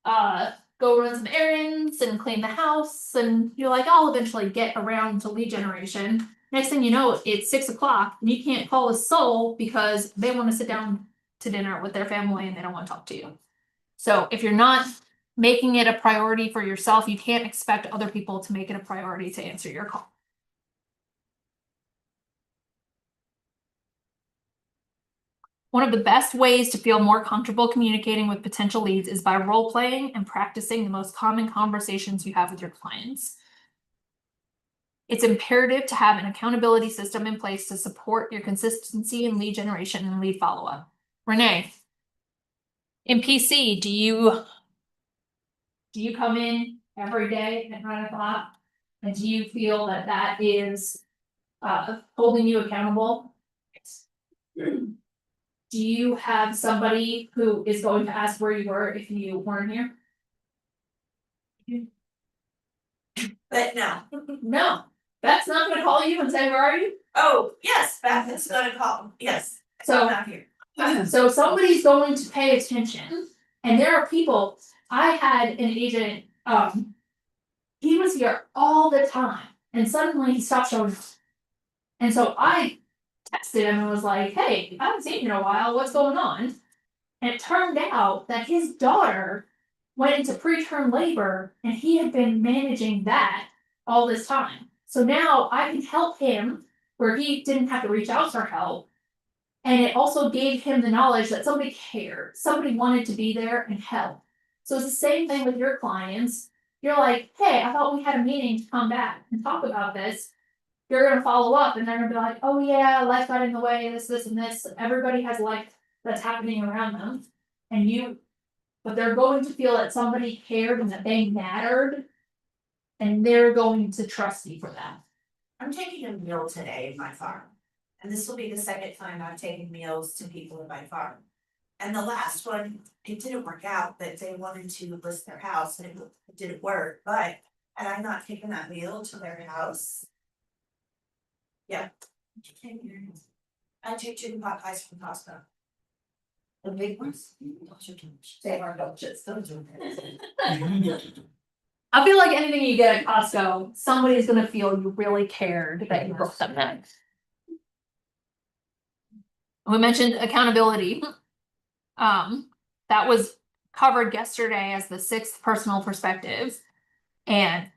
go run some errands and clean the house and you're like, I'll eventually get around to lead generation. Next thing you know, it's 6 o'clock and you can't call a soul because they want to sit down to dinner with their family and they don't want to talk to you. So if you're not making it a priority for yourself, you can't expect other people to make it a priority to answer your call. One of the best ways to feel more comfortable communicating with potential leads is by role playing and practicing the most common conversations you have with your clients. It's imperative to have an accountability system in place to support your consistency in lead generation and lead follow-up. Renee, in PC, do you come in every day at 9 o'clock? And do you feel that that is holding you accountable? Do you have somebody who is going to ask where you were if you weren't here? But no. No, Beth's not gonna call you and say, where are you? Oh, yes, Beth is gonna call, yes, So- I'm not here. So somebody's going to pay attention. And there are people, I had an agent, he was here all the time and suddenly he stopped showing up. And so I texted him and was like, hey, I haven't seen you in a while, what's going on? And it turned out that his daughter went into preterm labor and he had been managing that all this time. So now I can help him where he didn't have to reach out for help. And it also gave him the knowledge that somebody cared, somebody wanted to be there and help. So it's the same thing with your clients. You're like, hey, I thought we had a meeting to come back and talk about this. You're gonna follow up and they're gonna be like, oh yeah, life got in the way, this, and this. Everybody has life that's happening around them. But they're going to feel that somebody cared and that they mattered. And they're going to trust you for that. I'm taking a meal today in my farm. And this will be the second time I've taken meals to people in my farm. And the last one, it didn't work out, but they wanted to list their house and it didn't work, but had I not taken that meal to their house. Yeah. I took chicken pot pies from Costco. The big ones. They are delicious. I feel like anything you get at Costco, somebody's gonna feel you really cared that you brought them that. We mentioned accountability. That was covered yesterday as the 6th personal perspective. And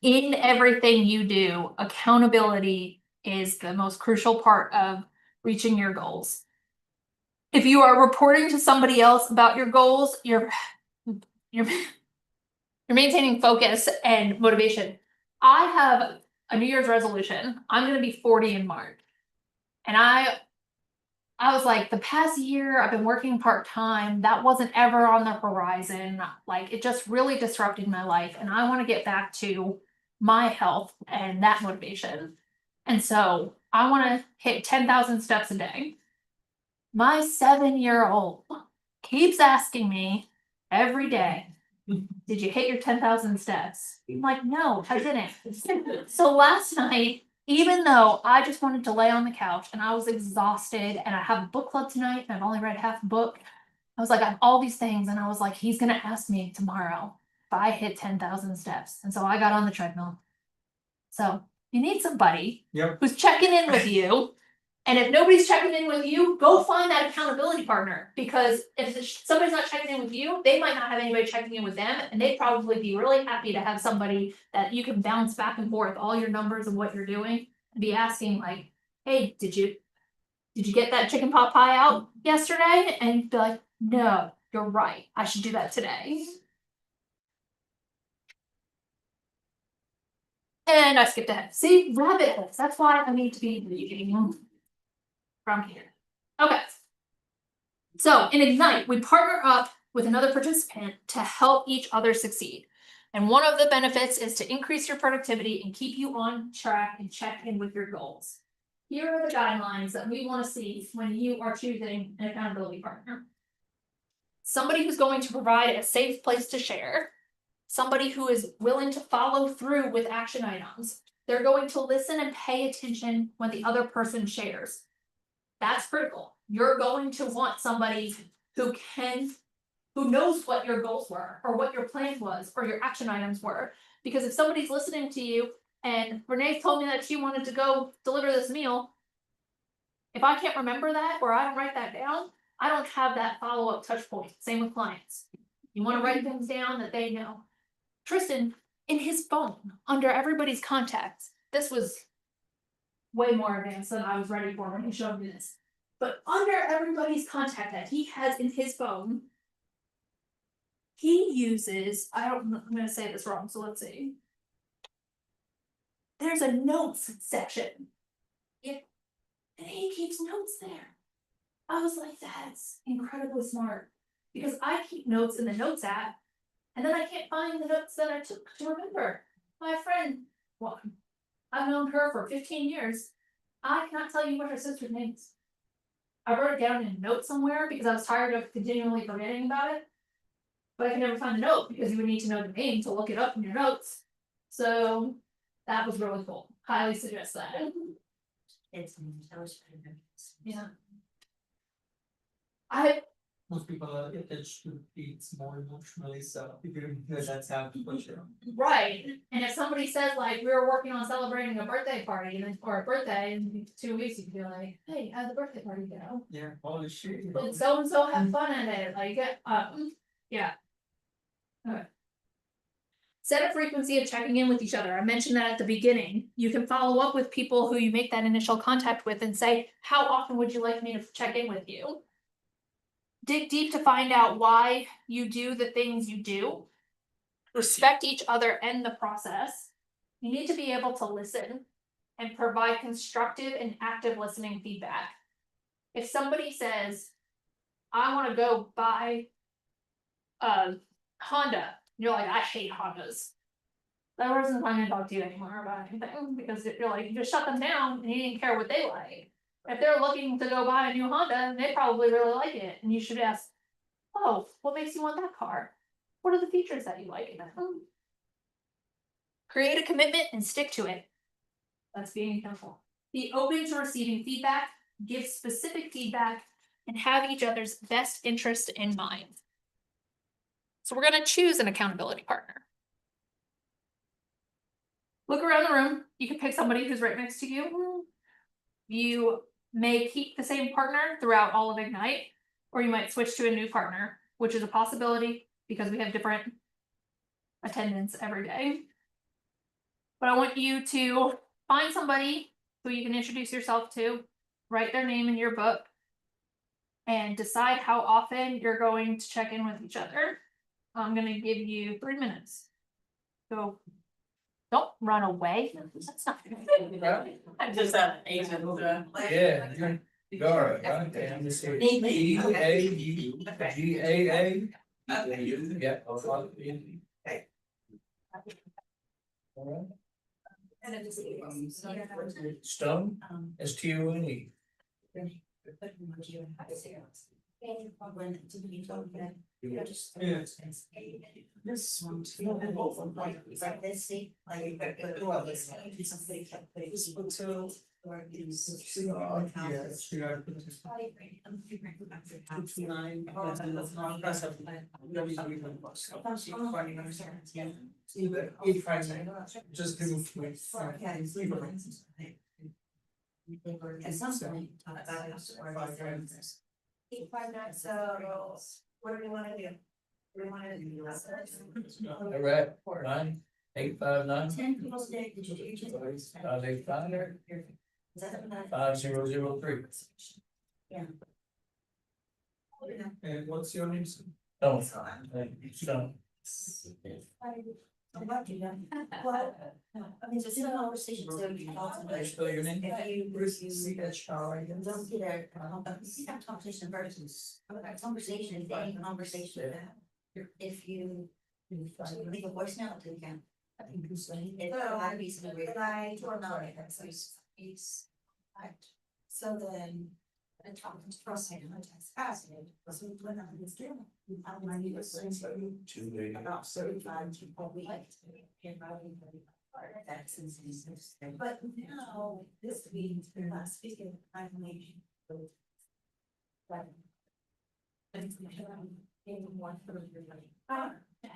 in everything you do, accountability is the most crucial part of reaching your goals. If you are reporting to somebody else about your goals, you're maintaining focus and motivation. I have a New Year's resolution. I'm gonna be 40 in March. And I was like, the past year I've been working part-time. That wasn't ever on the horizon. Like it just really disrupted my life. And I want to get back to my health and that motivation. And so I want to hit 10,000 steps a day. My 7-year-old keeps asking me every day, did you hit your 10,000 steps? I'm like, no, I didn't. So last night Even though I just wanted to lay on the couch and I was exhausted and I have a book club tonight and I've only read half a book. I was like, I have all these things, and I was like, he's gonna ask me tomorrow if I hit 10,000 steps. And so I got on the treadmill. So you need somebody Yep. who's checking in with you. And if nobody's checking in with you, go find that accountability partner. Because if somebody's not checking in with you, they might not have anybody checking in with them. And they'd probably be really happy to have somebody that you can bounce back and forth all your numbers and what you're doing. And be asking like, hey, did you get that chicken pot pie out yesterday? And you'd be like, no, you're right. I should do that today. And I skipped ahead. See, rabbit holes. That's why I need to be reading from here. Okay. So in Ignite, we partner up with another participant to help each other succeed. And one of the benefits is to increase your productivity and keep you on track and check in with your goals. Here are the guidelines that we want to see when you are choosing an accountability partner. Somebody who's going to provide a safe place to share. Somebody who is willing to follow through with action items. They're going to listen and pay attention when the other person shares. That's critical. You're going to want somebody who knows what your goals were, or what your plan was, or your action items were. Because if somebody's listening to you, and Renee told me that she wanted to go deliver this meal, if I can't remember that, or I don't write that down, I don't have that follow-up touch point. Same with clients. You want to write things down that they know. Tristan, in his phone, under everybody's contacts, this was way more advanced than I was ready for when he showed me this. But under everybody's contact that he has in his phone, he uses, I'm gonna say this wrong, so let's see. There's a notes section. Yeah. And he keeps notes there. I was like, that's incredibly smart. Because I keep notes in the notes app, and then I can't find the notes that I took to remember. My friend, well, I've known her for 15 years. I cannot tell you what her sister's name is. I wrote it down in a note somewhere because I was tired of continually forgetting about it. But I can never find the note because you would need to know the name to look it up in your notes. So that was really cool. Highly suggest that. It's, that was pretty good. Yeah. Most people are attached to beats more emotionally, so if you that's how people show. Right. And if somebody says like we were working on celebrating a birthday party and then or a birthday in 2 weeks, you can be like, hey, how'd the birthday party go? Yeah, holy shit. Did so and so have fun in it? Like yeah. Okay. Set a frequency of checking in with each other. I mentioned that at the beginning. You can follow up with people who you make that initial contact with and say, how often would you like me to check in with you? Dig deep to find out why you do the things you do. Respect each other and the process. You need to be able to listen and provide constructive and active listening feedback. If somebody says, I want to go buy a Honda, you're like, I hate Hondas. That person's not gonna talk to you anymore about anything because you're like, you just shut them down and you didn't care what they like. If they're looking to go buy a new Honda, they probably really like it. And you should ask, oh, what makes you want that car? What are the features that you like in it? Create a commitment and stick to it. That's being careful. Be open to receiving feedback, give specific feedback, and have each other's best interest in mind. So we're gonna choose an accountability partner. Look around the room. You can pick somebody who's right next to you. You may keep the same partner throughout all of Ignite, or you might switch to a new partner, which is a possibility because we have different attendance every day. But I want you to find somebody who you can introduce yourself to, write their name in your book, and decide how often you're going to check in with each other. I'm gonna give you 3 minutes. So don't run away. That's not fair. I just have agent. Yeah, Gara, right? And this is EAUGAA. Yeah. Alright. Stone, STONE. When do you talk about? Just. Yeah. This one, like this, see, like. Somebody kept putting. Or use. Yeah. Just give me. At some point. So, what do we wanna do? We wanna do. All right, 9-859. 10 people's day, did you do your? 585. Is that what 5003. And what's your name? Don't. Don't. What do you know? Well, I mean, it's a conversation, so you can also. Spell your name? If you. CHR. Don't get a conversation versus, a conversation, any conversation about. If you. Leave a voicemail to the account. It's gotta be some weird. But I Or don't know, not, that's it's. so then. And talking to process acid, so when I was doing. I'm going to listen about 35 people a week. That's insane. But now, this week, last week, I'm making. But.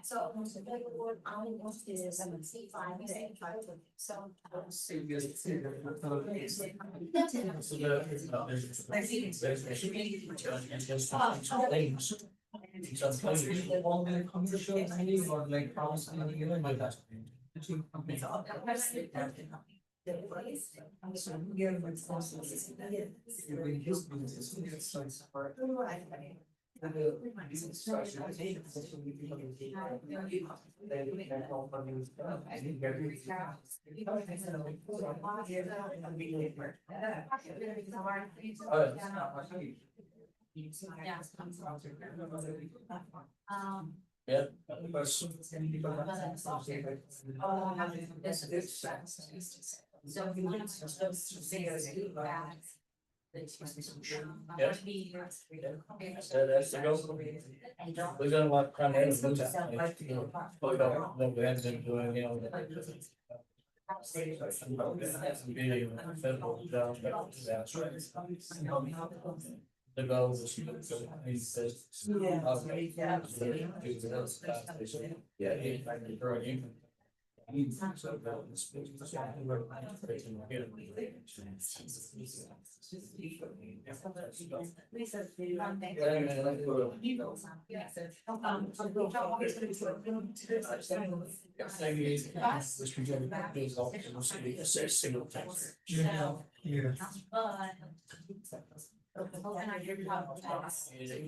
So, like, what I want to do is, I'm gonna see five, so. Like promise anything like that. Yeah. So if you want to figure out. That's the goal. We're gonna want to come in and do that. But we haven't been doing, you know. Really federal job, the goal is to. Yeah.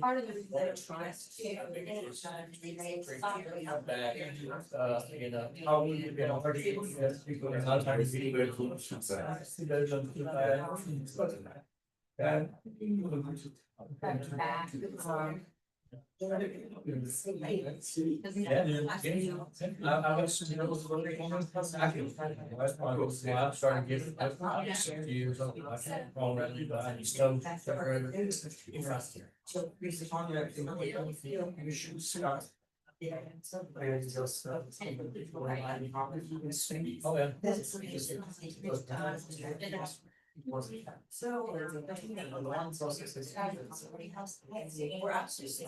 Part of the reason I try to. You know, how we, you know, a lot of times we go I was, you know, I started getting, I was 60 years old, I can't crawl around behind these stones. You should start. And just. Oh, yeah. So. We're absolutely.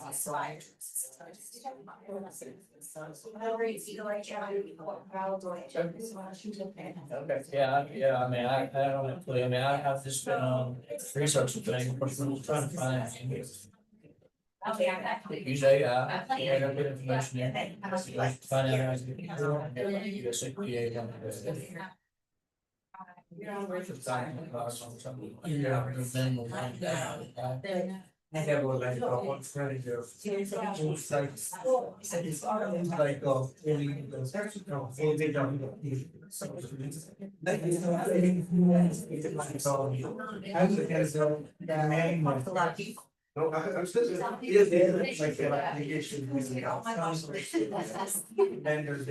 Okay, yeah, I mean, I don't actually, I mean, I've just been on research thing, of course, we're trying to find. Usually, I don't get information in, find out. How to get it. I have like one friend here. Who's like. As a man. A lot of people. No, I'm still. Yes, there's like an application. Then there's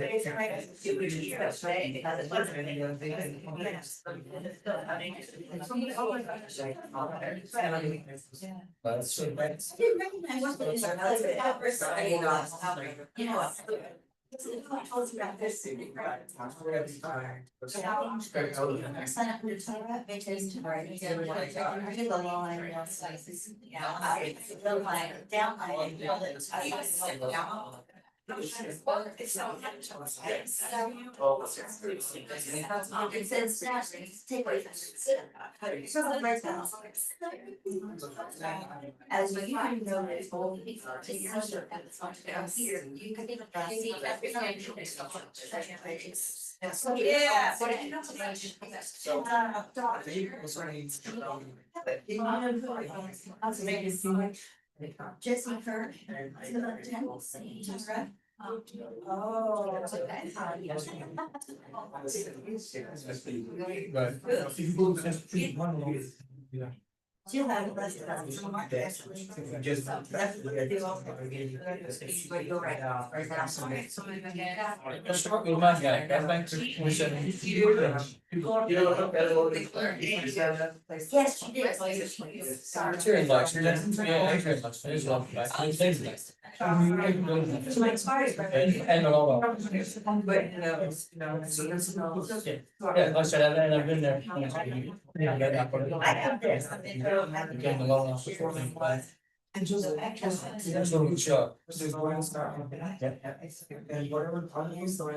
That's so bad. Sign up for the Torah, vacation, right? I did the line, down line. It says, take away. As you can know, it's all. Here, you can see everything. Yeah. Jesse Kirk. Oh. Right. She'll have the rest of us. Just. But you're right. Let's start with my guy, I think we said. Yes, she did. Terry likes it, yeah, Adrian likes it, he's lovely, like, he's lovely. And all that. Yeah, like I said, I've been there. I have this. Again, the long last before me, but that's what we shot. Just go and start. And whatever problems, so I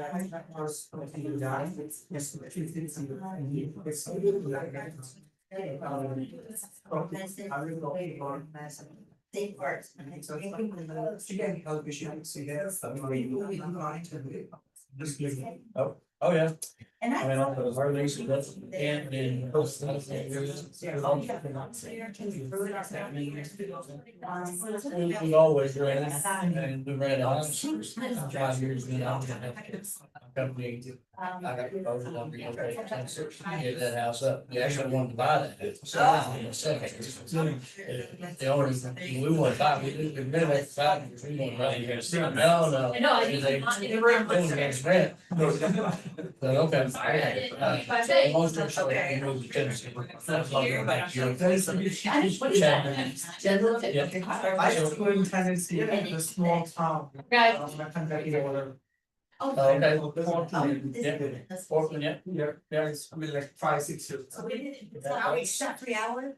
was completely done. Yes, it's. I will go for. Safe words. So again, help issue, so yes, just give me. Oh, yeah, And I mean, I'll our lease, that's, and then. We always ran it, and we ran a house, 5 years, and I company. I got proposed on the get that house up, we actually wanted to buy that. So, the only, we want to buy, we've been there 5 years, we want to buy. No. I know, I They- didn't. they were against rent. But okay. Long story short, we moved to Tennessee. I used to go in Tennessee, a small town. Right. I can't get it over. Okay. Portland. Portland, yeah. Yeah, it's been like 5-6 years. So we didn't, so we shot 3 hours?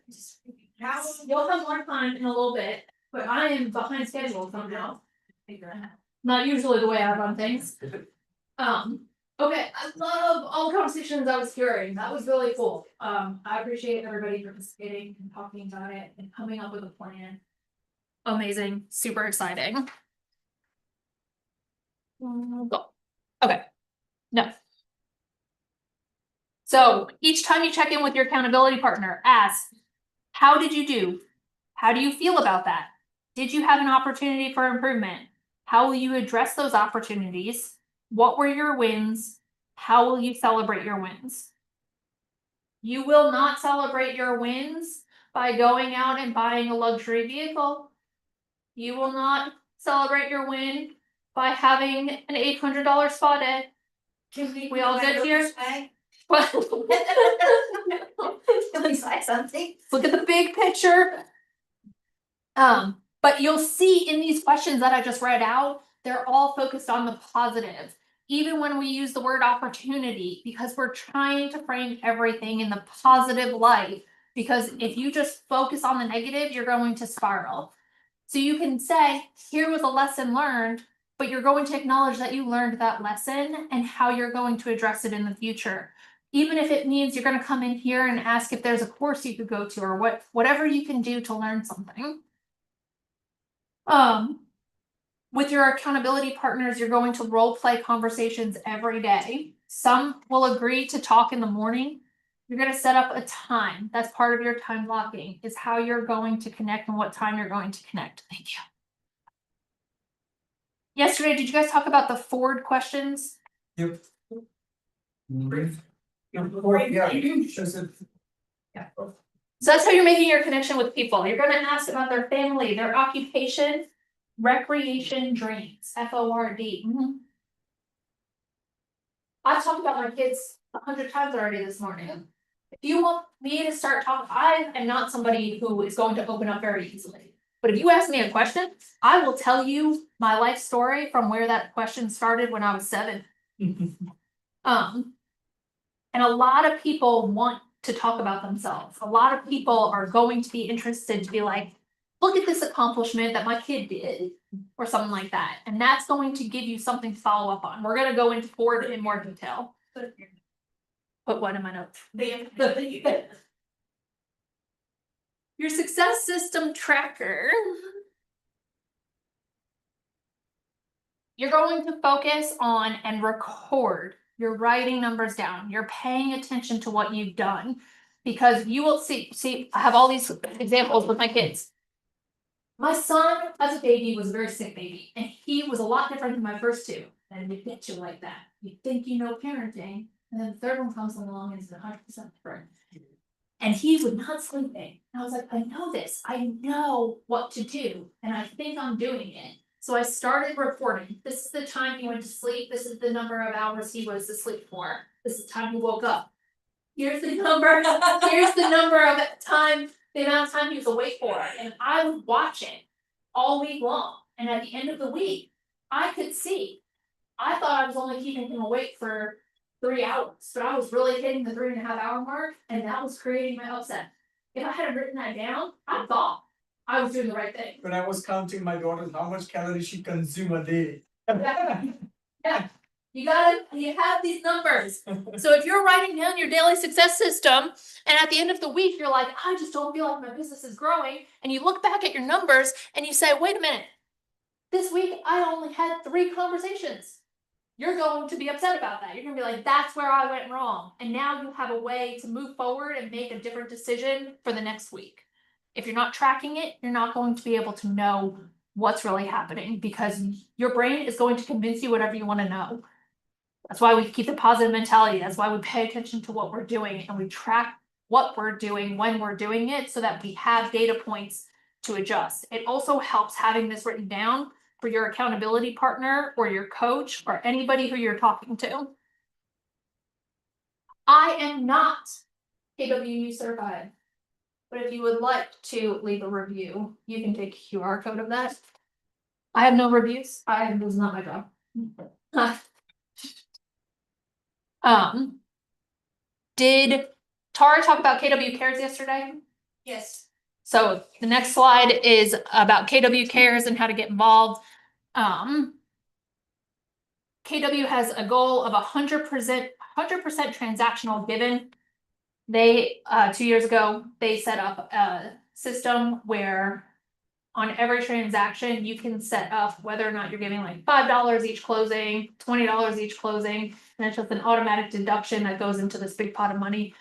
How? You'll have more time in a little bit, but I am behind schedule somehow. Not usually the way I run things. Okay, I love all the conversations I was hearing, that was really cool. I appreciate everybody participating and talking about it and coming up with a plan. Amazing, super exciting. Go. Okay, no. So each time you check in with your accountability partner, ask, how did you do? How do you feel about that? Did you have an opportunity for improvement? How will you address those opportunities? What were your wins? How will you celebrate your wins? You will not celebrate your wins by going out and buying a luxury vehicle. You will not celebrate your win by having an $800 spa day. We all good here? Can we say something? Look at the big picture. But you'll see in these questions that I just read out, they're all focused on the positive. Even when we use the word opportunity, because we're trying to frame everything in the positive light. Because if you just focus on the negative, you're going to spiral. So you can say, here was a lesson learned, but you're going to acknowledge that you learned that lesson and how you're going to address it in the future. Even if it means you're going to come in here and ask if there's a course you could go to or whatever you can do to learn something. With your accountability partners, you're going to role play conversations every day. Some will agree to talk in the morning. You're going to set up a time. That's part of your time blocking, is how you're going to connect and what time you're going to connect. Thank you. Yesterday, did you guys talk about the Ford questions? Yep. Mhm. Yeah, she said. Yeah. So that's how you're making your connection with people. You're gonna ask about their family, their occupation, recreation, dreams, FORD. I've talked about my kids 100 times already this morning. If you want me to start talking, I am not somebody who is going to open up very easily. But if you ask me a question, I will tell you my life story from where that question started when I was 7. And a lot of people want to talk about themselves. A lot of people are going to be interested to be like, look at this accomplishment that my kid did, or something like that. And that's going to give you something to follow up on. We're gonna go into forward in more detail. Put one in my notes. Your success system tracker. You're going to focus on and record. You're writing numbers down. You're paying attention to what you've done. Because you will see, I have all these examples with my kids. My son, as a baby, was a very sick baby, and he was a lot different than my first 2. And you get you like that. You think you know parenting, and then the third one comes along and is 100% different. And he was not sleeping. And I was like, I know this. I know what to do, and I think I'm doing it. So I started reporting. This is the time he went to sleep. This is the number of hours he was asleep for. This is the time he woke up. Here's the number. Here's the number of time, the amount of time he was awake for. And I would watch it all week long. And at the end of the week, I could see. I thought I was only keeping him awake for 3 hours, but I was really hitting the 3.5 hour mark, and that was creating my upset. If I had written that down, I thought I was doing the right thing. When I was counting my daughter, how much calories she consume a day. Yeah. You have these numbers. So if you're writing down your daily success system, and at the end of the week, you're like, I just don't feel like my business is growing, and you look back at your numbers and you say, wait a minute, this week I only had 3 conversations. You're going to be upset about that. You're gonna be like, that's where I went wrong. And now you have a way to move forward and make a different decision for the next week. If you're not tracking it, you're not going to be able to know what's really happening, because your brain is going to convince you whatever you want to know. That's why we keep the positive mentality. That's why we pay attention to what we're doing, and we track what we're doing when we're doing it, so that we have data points to adjust. It also helps having this written down for your accountability partner or your coach or anybody who you're talking to. I am not KWU certified, but if you would like to leave a review, you can take a QR code of that. I have no reviews. This is not my job. Did Tara talk about KW Cares yesterday? Yes. So the next slide is about KW Cares and how to get involved. KW has a goal of 100% transactional given. They 2 years ago, they set up a system where on every transaction, you can set up whether or not you're giving like $5 each closing, $20 each closing, and it's just an automatic deduction that goes into this big pot of money.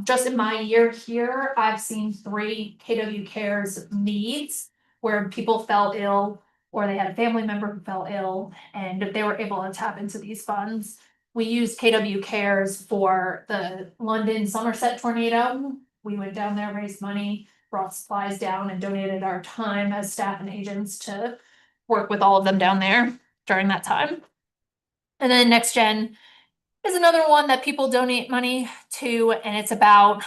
Just in my year here, I've seen 3 KW Cares needs where people fell ill, or they had a family member who fell ill, and they were able to tap into these funds. We used KW Cares for the London Somerset tornado. We went down there, raised money, brought supplies down, and donated our time as staff and agents to work with all of them down there during that time. And then Next Gen is another one that people donate money to, and it's about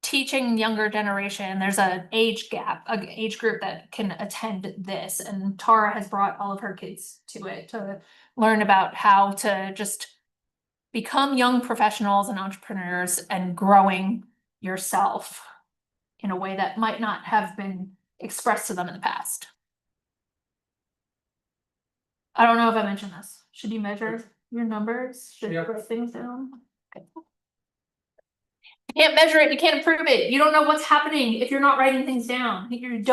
teaching younger generation. There's an age gap, an age group that can attend this, and Tara has brought all of her kids to it to learn about how to just become young professionals and entrepreneurs and growing yourself in a way that might not have been expressed to them in the past. I don't know if I mentioned this. Should you measure your numbers? Should you write things down? Okay. You can't measure it, you can't improve it. You don't know what's happening if you're not writing things down. You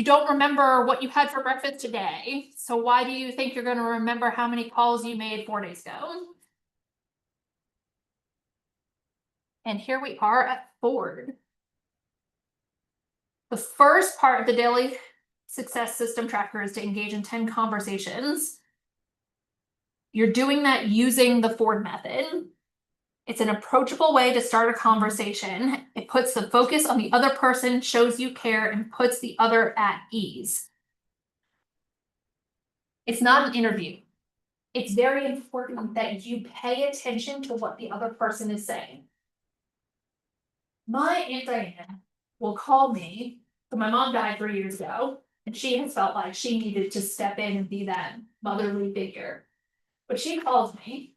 don't remember what you had for breakfast today. So why do you think you're gonna remember how many calls you made 4 days ago? And here we are at Ford. The first part of the daily success system tracker is to engage in 10 conversations. You're doing that using the Ford method. It's an approachable way to start a conversation. It puts the focus on the other person, shows you care, and puts the other at ease. It's not an interview. It's very important that you pay attention to what the other person is saying. My Aunt Diane will call me, so my mom died 3 years ago, and she has felt like she needed to step in and be that motherly figure. But she calls me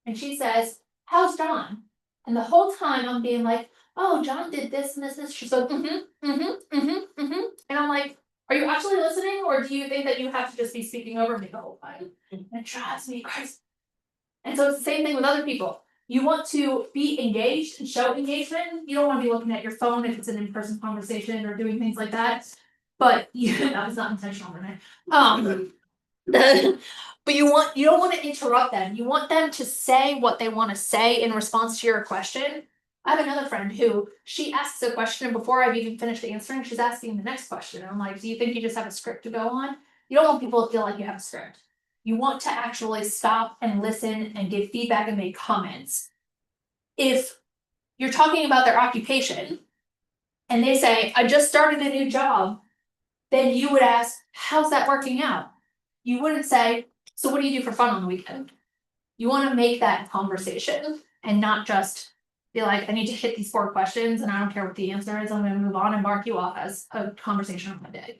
and she says, "How's John?" And the whole time I'm being like, "Oh, John did this and this." She's like, and I'm like, "Are you actually listening, or do you think that you have to just be speaking over me the whole time?" And it drives me crazy. And so it's the same thing with other people. You want to be engaged and show engagement. You don't want to be looking at your phone if it's an in-person conversation or doing things like that. But that was not intentional, Renee. But you don't want to interrupt them. You want them to say what they want to say in response to your question. I have another friend who she asks a question, and before I've even finished answering, she's asking the next question. And I'm like, "Do you think you just have a script to go on?" You don't want people to feel like you have a script. You want to actually stop and listen and give feedback and make comments. If you're talking about their occupation and they say, "I just started a new job," then you would ask, "How's that working out?" You wouldn't say, "So what do you do for fun on the weekend?" You want to make that conversation and not just be like, "I need to hit these 4 questions and I don't care what the answer is. I'm going to move on and mark you off as a conversation of my day."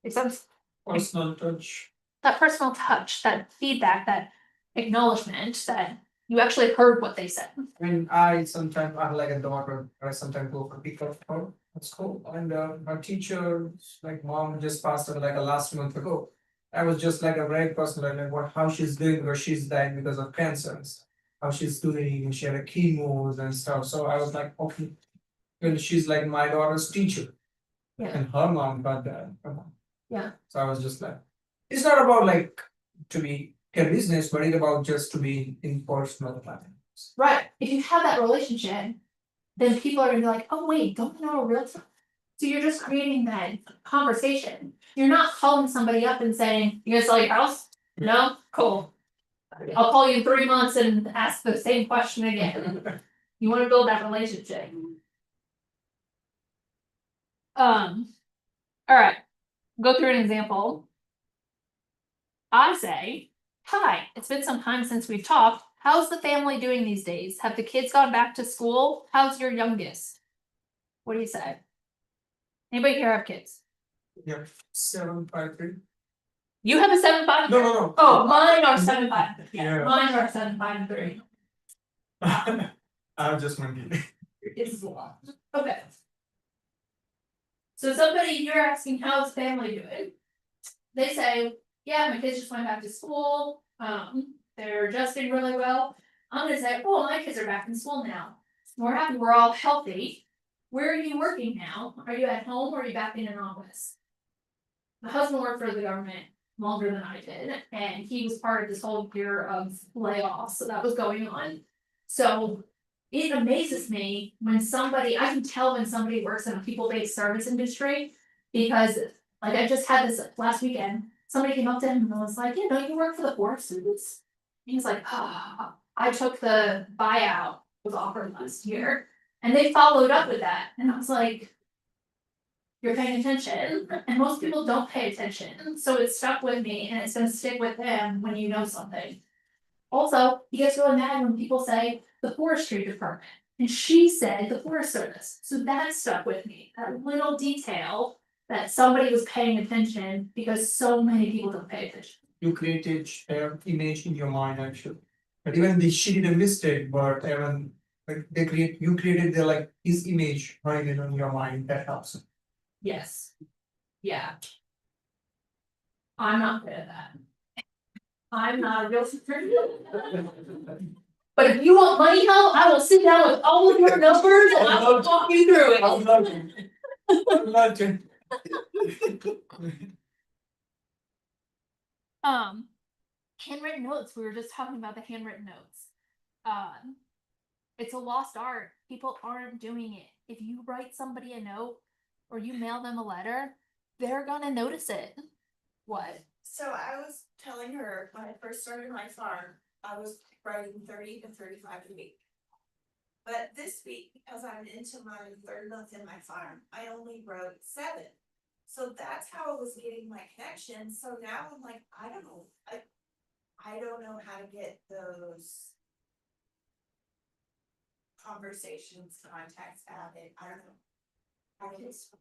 Makes sense? Personal touch. That personal touch, that feedback, that acknowledgement that you actually heard what they said. I mean, I sometimes I have like a daughter, I sometimes go for pick up her at school, and her teacher, like mom, just passed away like a last month ago. I was just like a very personal, like what how she's doing, because she's died because of cancer and stuff. How she's doing, and she had a chemos and stuff. So I was like, okay, well, she's like my daughter's teacher, Yeah. and her mom got that. Come on. Yeah. So I was just like, it's not about like to be a business, but it's about just to be in personal time. Right. If you have that relationship, then people are gonna be like, "Oh wait, don't you know a realtor?" So you're just creating that conversation. You're not calling somebody up and saying, "You gonna sell your house?" "No?" "Cool. I'll call you in 3 months and ask the same question again." You wanna build that relationship. Alright, go through an example. I say, "Hi, it's been some time since we've talked. How's the family doing these days? Have the kids gone back to school? How's your youngest?" What do you say? Anybody here have kids? Yeah, 753. You have a 7, 5. No, no, no. Oh, mine are 7, 5. Yeah, Yeah. mine are 7, 5, and 3. I was just wondering. It's a lot. Okay. So somebody, you're asking, "How's family doing?" They say, "Yeah, my kids just went back to school. They're adjusting really well." I'm gonna say, "Oh, my kids are back in school now. We're happy we're all healthy. Where are you working now? Are you at home or are you back in an office?" My husband worked for the government longer than I did, and he was part of this whole year of layoffs that was going on. So it amazes me when somebody, I can tell when somebody works in a people-based service industry, because like I just had this last weekend, somebody came up to him and was like, "Yeah, don't you work for the Forest Service?" He's like, "Oh, I took the buyout was offered last year." And they followed up with that, and I was like, "You're paying attention," and most people don't pay attention, so it stuck with me and it's gonna stick with them when you know something. Also, he gets really mad when people say the forestry department, and she said the Forest Service, so that stuck with me, that little detail that somebody was paying attention, because so many people don't pay attention. You created an image in your mind actually. But even she did a mistake, but even like you created the like his image right in your mind, that helps. Yes. Yeah. I'm not good at that. I'm not a real But if you want money help, I will sit down with all of your numbers and I will talk you through it. Handwritten notes, we were just talking about the handwritten notes. It's a lost art. People aren't doing it. If you write somebody a note or you mail them a letter, they're gonna notice it. What? So I was telling her when I first started my farm, I was writing 30 to 35 a week. But this week, because I'm into my third month in my farm, I only wrote 7. So that's how I was getting my connection, so now I'm like, I don't know, I don't know how to get those conversations, contacts added, I don't know. I just.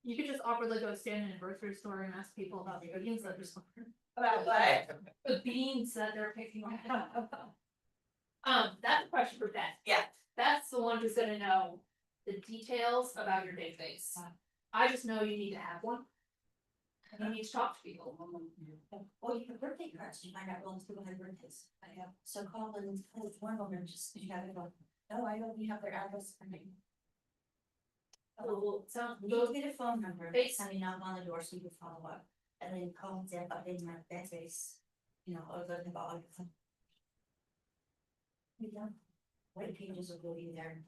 You could just awkwardly go stand in a grocery store and ask people about the beans that they're About what? the beans that they're picking up. That's a question for Beth. Yeah. That's the one who's gonna know the details about your database. I just know you need to have one. And you need to talk to people. Well, you have birthday cards, you find out all these people have birthdays. I have, so call and tell one of them, just, you have to go, no, I don't, you have their address for me. Oh, so You get a phone number, Face- somebody knock on the door so you can follow up, and then call them up in my database, you know, or the about. Yeah, white pages will go in there.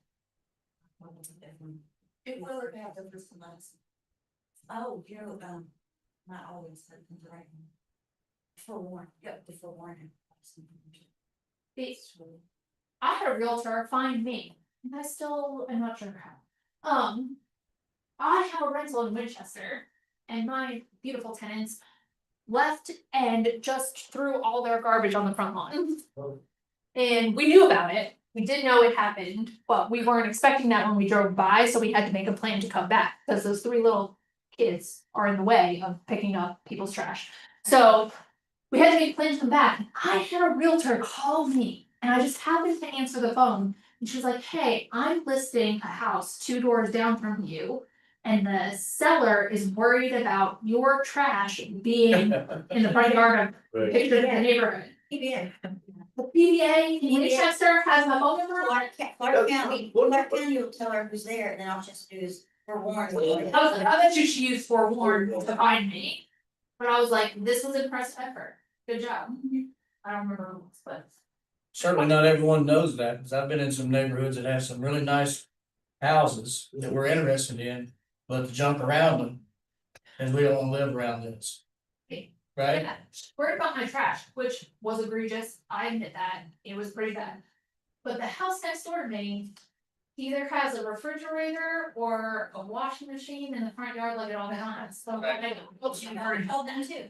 It will or bad, the first months. Oh, you know, not always, but the right one. Forewarn, yep, the forewarning. I had a realtor find me, and I still am not sure how. I have a rental in Winchester, and my beautiful tenants left and just threw all their garbage on the front lawn. And we knew about it, we did know it happened, but we weren't expecting that when we drove by, so we had to make a plan to come back, because those 3 little kids are in the way of picking up people's trash. So we had to make plans to come back. I had a realtor call me, and I just happened to answer the phone. And she was like, hey, I'm listing a house 2 doors down from you. And the seller is worried about your trash being in the front yard of pictures of the neighborhood. PBA. The PBA in Winchester has my phone number on it. Clark County will tell her who's there, and then I'll just use forewarn. I bet you she used forewarn to find me. But I was like, this was impressive effort. Good job. I don't remember who it was, but. Certainly not everyone knows that, because I've been in some neighborhoods that have some really nice houses that we're interested in, but the junk around them. And we don't wanna live around this. Right? Yeah, worried about my trash, which was egregious, I admit that, it was pretty bad. But the house next door to me either has a refrigerator or a washing machine in the front yard like it all has, so I hope you heard. Hold them too.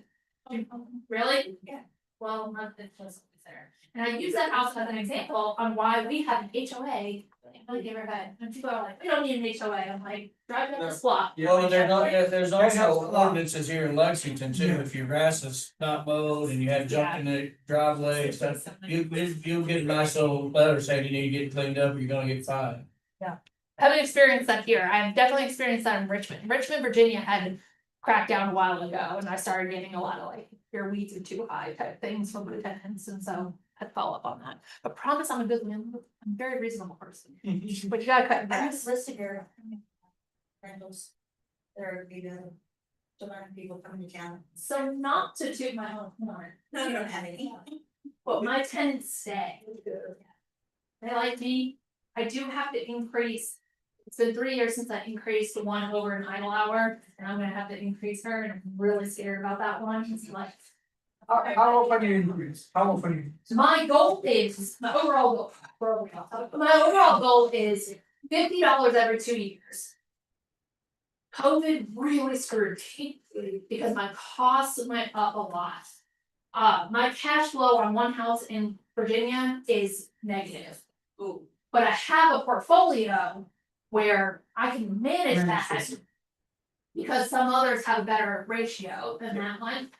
Really? Yeah. Well, not that was there, and I use that house as an example on why we have an HOA. In my neighborhood, and people are like, we don't need an HOA, I'm like, drive down this block. Well, there's also ordinances here in Lexington too, if your grass is not mowed and you have junk in the driveway and stuff. You'll get a nice little letter saying you need to get cleaned up or you're gonna get fined. I haven't experienced that here, I've definitely experienced that in Richmond, Virginia had cracked down a while ago, and I started getting a lot of like, your weeds are too high type things from the tenants, and so. I'd follow up on that, but promise I'm a good landlord, I'm a very reasonable person, but you gotta cut your I grass. just listed your rentals. There would be the amount of people coming to town. So not to toot my own horn, No, you don't have any. but my tenants stay. They like me, I do have to increase. It's been 3 years since I increased the one over in idle hour, and I'm gonna have to increase her, and I'm really scared about that one, it's like. How often you increase? How often you? My goal is, my overall goal is $50 every 2 years. COVID really screwed me because my costs went up a lot. My cash flow on one house in Virginia is negative. But I have a portfolio where I can manage that. Because some others have a better ratio than that one.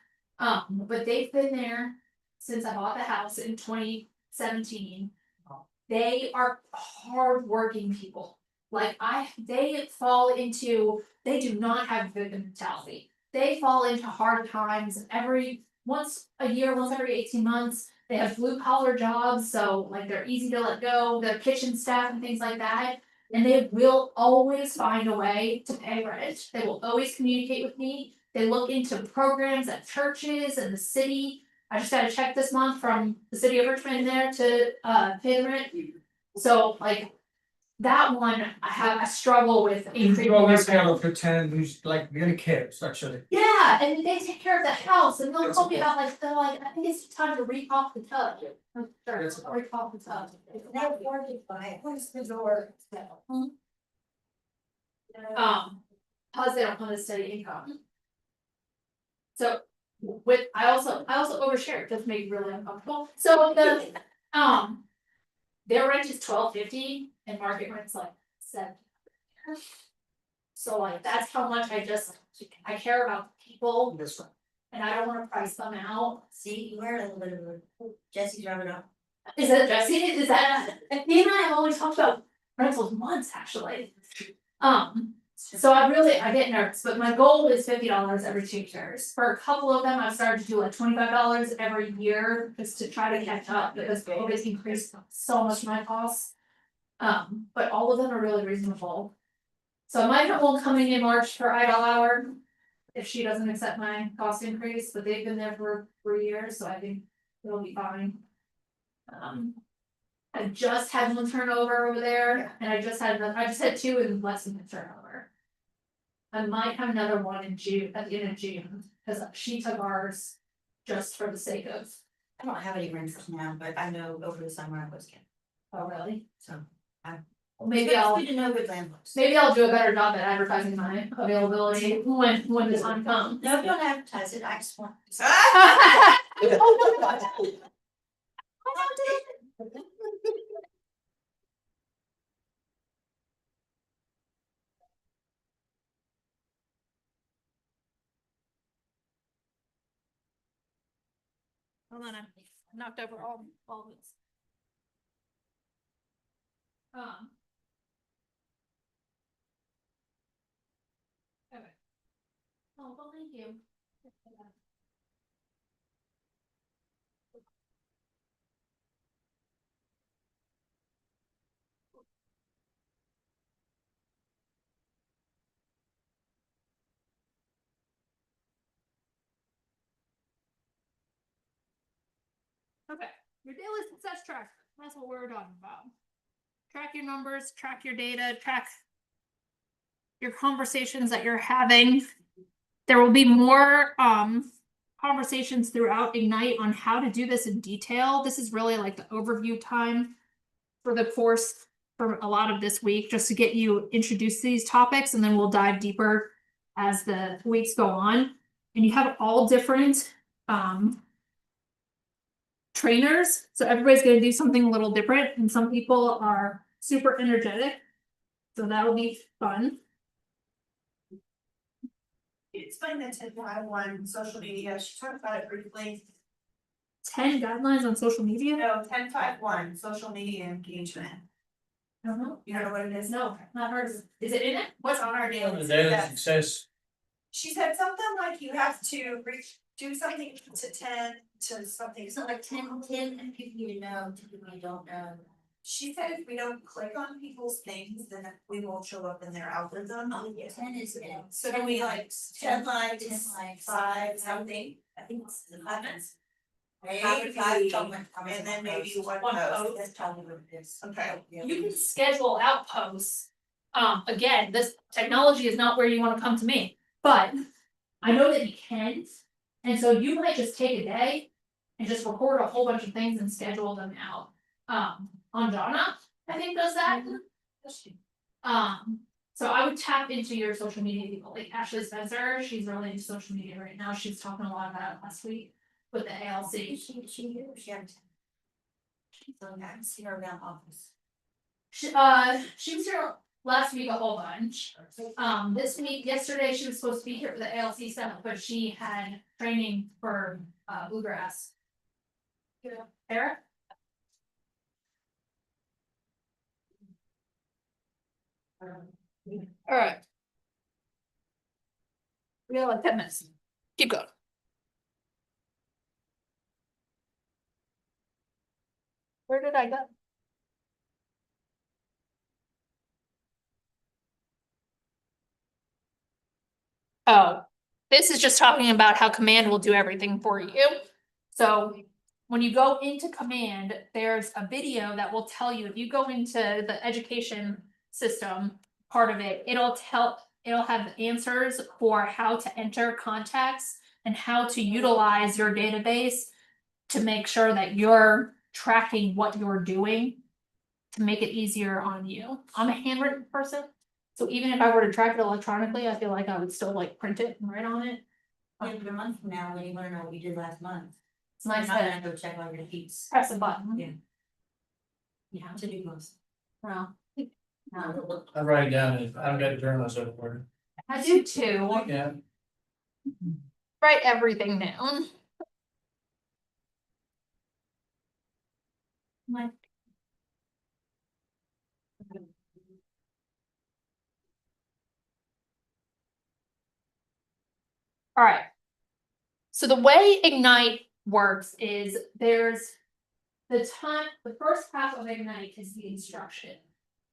But they've been there since I bought the house in 2017. They are hardworking people. Like they do not have good mentality. They fall into hard times once a year, once every 18 months. They have blue collar jobs, so like they're easy to let go, their kitchen staff and things like that. And they will always find a way to pay rent. They will always communicate with me. They look into programs at churches and the city. I just got a check this month from the city of Richmond there to pay the rent. So like, that one, I struggle with. You always kind of pretend who's like really cares, actually. Yeah, and they take care of the house and they'll tell me about like, they're like, I think it's time to recall the tub. Yes. Recall the tub. That worked by, where's the door? Cause they don't have a steady income. So with, I also overshare, it does make me really uncomfortable, so their rent is $12.50 and market rent's like $7. So like, that's how much I care about people That's right. and I don't wanna price them out. See, you are a little bit of a, Jesse's rubbing off. Is that Jesse, is that, me and I have always talked about rentals once, actually. So I get nervous, but my goal is $50 every 2 years. For a couple of them, I've started to do like $25 every year, just to try to catch up, because COVID's increased so much my costs. But all of them are really reasonable. So I might have one coming in March for idle hour. If she doesn't accept my cost increase, but they've been there for 3 years, so I think it'll be fine. I just had one turnover over there, and I just had 2 in Lexington turnover. I might have another one in June, at the end of June, because she took ours just for the sake of, I don't have any renters now, but I know over the summer I was getting, oh really? so. Maybe I'll Good to know good landlords. do a better job at advertising my availability when the time comes. No, don't advertise it, I just want. Hold on, I knocked over all of this. Okay. Oh, well, thank you. Okay, your daily success tracker, that's what we're talking about. Track your numbers, track your data, track your conversations that you're having. There will be more conversations throughout Ignite on how to do this in detail. This is really like the overview time for the course for a lot of this week, just to get you introduced to these topics, and then we'll dive deeper as the weeks go on. And you have all different trainers, so everybody's gonna do something a little different, and some people are super energetic, so that'll be fun. Explain the 10.1 social media, she talked about it briefly. 10 guidelines on social media? No, 10.1 social media engagement. I don't know. You know what it is? No, not heard of it. Is it in it? What's on our daily? Daily success? success, She said something like you have to do something to 10 to something. It's not like 10 and people you know, people you don't know. She said if we don't click on people's things, then we won't show up in their algorithm. Oh, yeah, 10 is it. So do we like 10 likes, 10 likes, 5 something? I think it's the comments. Maybe, and then maybe one post. That's probably what it is. Okay. You can schedule out posts. Again, this technology is not where you wanna come to me, but I know that you can. And so you might just take a day and just record a whole bunch of things and schedule them out. Anjana, I think does that. So I would tap into your social media people, like Ashley Spencer, she's really into social media right now, she was talking a lot about it last week with the ALC. She had. So I see her around office. She was here last week a whole bunch. This week, yesterday, she was supposed to be here for the ALC summit, but she had training for bluegrass. Eric? Alright. We got like 10 minutes. Keep going. Where did I go? Oh, this is just talking about how command will do everything for you. So when you go into command, there's a video that will tell you, if you go into the education system, part of it, it'll have answers for how to enter contacts and how to utilize your database to make sure that you're tracking what you're doing to make it easier on you. I'm a handwritten person, so even if I were to track it electronically, I feel like I would still like print it and write on it. In a month from now, when you wanna know what you did last month. It's nice You're not to gonna go check all your sheets. press a button. Yeah. Yeah, To do most. well, I write down, I've got journals over. I do too, Yeah. write everything down. Like. Alright. So the way Ignite works is there's the first half of Ignite is the instruction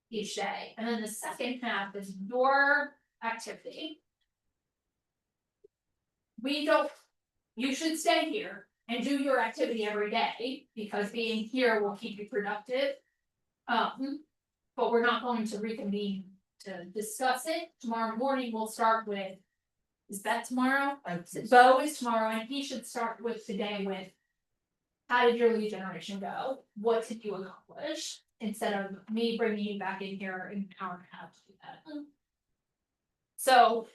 each day, and then the second half is your activity. You should stay here and do your activity every day, because being here will keep you productive. But we're not going to reconvene to discuss it. Tomorrow morning, we'll start with. Is that tomorrow? Bo is tomorrow, and he should start with today with. How did your lead generation go? What did you accomplish? Instead of me bringing you back in here in an hour and a half to do that. So.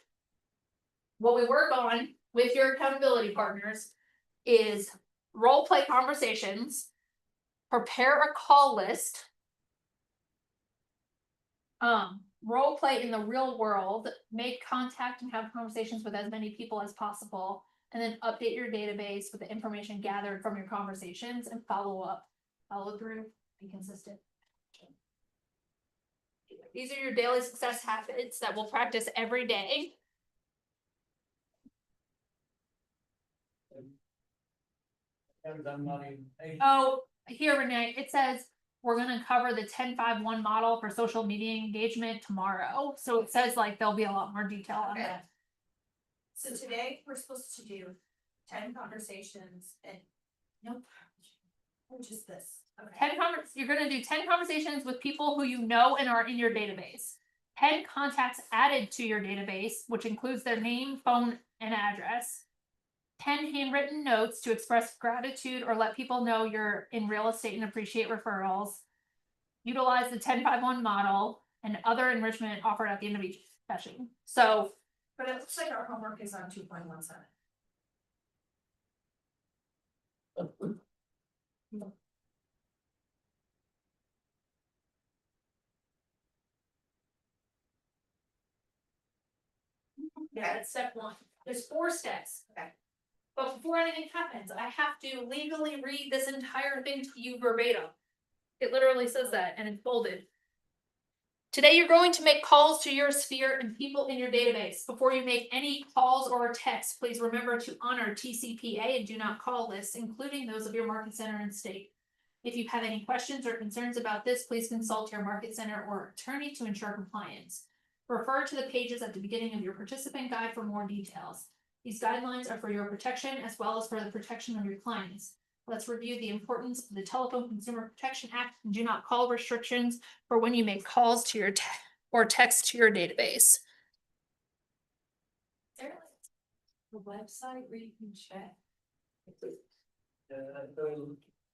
What we work on with your accountability partners is role play conversations. Prepare a call list. Role play in the real world, make contact and have conversations with as many people as possible, and then update your database with the information gathered from your conversations and follow through, be consistent. These are your daily success habits that we'll practice every day. Oh, here, Renee, it says we're gonna cover the 10-5-1 model for social media engagement tomorrow. So it says like there'll be a lot more detail on Okay. that. So today, we're supposed to do 10 conversations and, nope. Just this, okay. You're gonna do 10 conversations with people who you know and are in your database. 10 contacts added to your database, which includes their name, phone, and address. 10 handwritten notes to express gratitude or let people know you're in real estate and appreciate referrals. Utilize the 10-5-1 model and other enrichment offered at the end of each session. So, But it looks like our homework is on 2.17. yeah, that's step 1. There's 4 steps. Okay. But before anything happens, I have to legally read this entire thing to you verbatim. It literally says that, and it's bolded. Today, you're going to make calls to your sphere and people in your database. Before you make any calls or texts, please remember to honor TCPA and do not call lists, including those of your market center and state. If you have any questions or concerns about this, please consult your market center or attorney to ensure compliance. Refer to the pages at the beginning of your participant guide for more details. These guidelines are for your protection as well as for the protection of your clients. Let's review the importance of the Telephone Consumer Protection Act and do not call restrictions for when you make calls to your or text to your database. The website where you can check.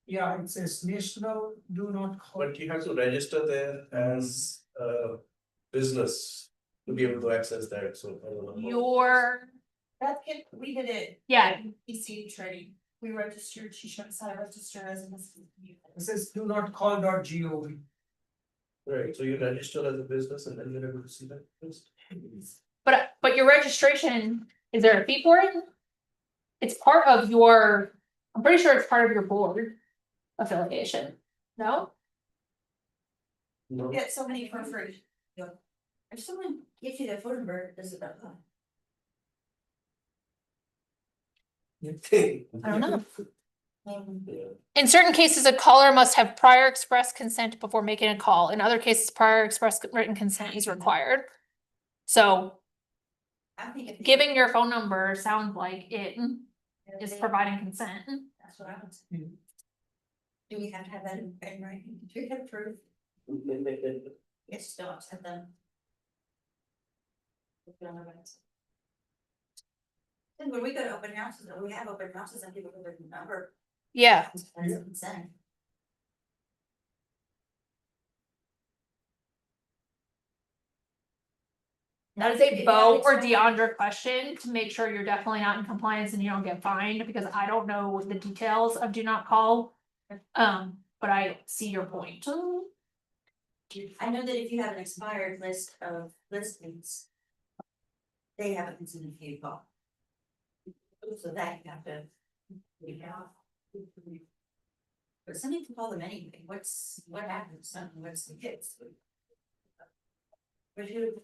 Yeah, it says national do not call. But you have to register there as a business to be able to access that, so I don't know. We did it. Yeah. EC training, we registered, she showed us how to register as a business. It says do not call.gov. Right, so you register as a business and then you're able to see that first. But your registration, is there a fee for it? It's part of your, I'm pretty sure it's part of your board affiliation. No? No. Get so many for free. If someone gives you their phone number, does it apply? I don't know. Yeah. In certain cases, a caller must have prior express consent before making a call. In other cases, prior express written consent is required. So I think if. giving your phone number sounds like it is providing consent. That's what I would say. Do we have to have that in writing? Do we have proof? It's still upset them. Put it on their website. And when we go to open houses, we have open houses and people put their number. Yeah. That's insane. That is a Bo or DeAndre question to make sure you're definitely not in compliance and you don't get fined, because I don't know the details of do not call. But I see your point. I know that if you have an expired list of listings, they haven't considered you call. So that you have to. But somebody can call them anyway, what happens, what's the kids? But you,